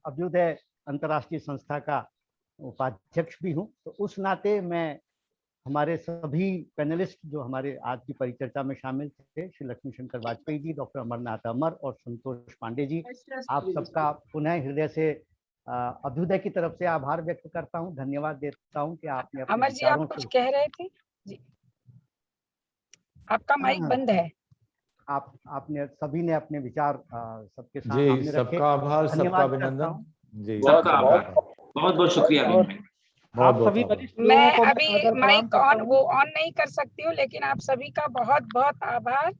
अभ्युदय अंतर्राष्ट्रीय संस्था का उपाध्यक्ष भी हूं, तो उस नाते मैं हमारे सभी पैनलिस्ट जो हमारे आज की परिचर्चा में शामिल थे, श्री लक्ष्मी शंकर वाजपेयी जी, डॉक्टर अमरनाथ अमर और संतोष पांडे जी, आप सबका पुनः हृदय से अभ्युदय की तरफ से आभार व्यक्त करता हूँ, धन्यवाद देता हूँ कि आपने अपने अमर जी, आप विचारों कुछ से कह रहे थे जी, आपका माइक हाँ, बंद है। आपने सभी ने अपने विचार सबके जी, सामने रखे। सबका आभार, सबका धन्यवाद करता अभिनंदन। हूँ। जी, सबका सबका आभार, आभार। बहुत बहुत शुक्रिया और विनय। बहुत आप बहुत सभी आभार। वरिष्ठ लोगों मैं को अभी सादर प्रणाम माइक करता ऑन हूँ। नहीं कर सकती हूँ, लेकिन आप सभी का बहुत बहुत आभार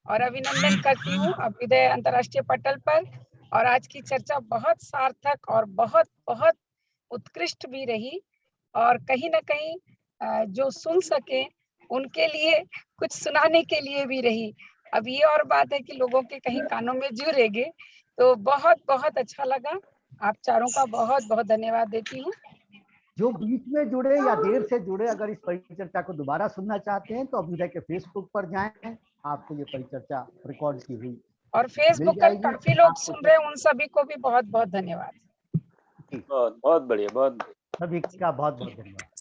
और अभिनंदन करती हूँ अभ्युदय अंतर्राष्ट्रीय पटल पर। और आज की चर्चा बहुत सार्थक और बहुत बहुत उत्कृष्ट भी रही, और कहीं ना कहीं जो सुन सके उनके लिए कुछ सुनाने के लिए भी रही। अब ये और बात है कि लोगों के कहीं कानों में जुड़ेंगे, तो बहुत बहुत अच्छा लगा। आप चारों का बहुत बहुत धन्यवाद देती हूँ। जो बीच में जुड़े या देर से जुड़े, अगर इस परिचर्चा को दोबारा सुनना चाहते हैं तो अभ्युदय के फेसबुक पर जाएं, आपको ये परिचर्चा रिकॉर्ड की हुई और मिल फेसबुक पर जाएगी। काफी लोग आपको सुन रहे हैं, उन सभी को भी बहुत बहुत धन्यवाद। बहुत बहुत बढ़िया, बहुत सभी का बहुत बहुत धन्यवाद।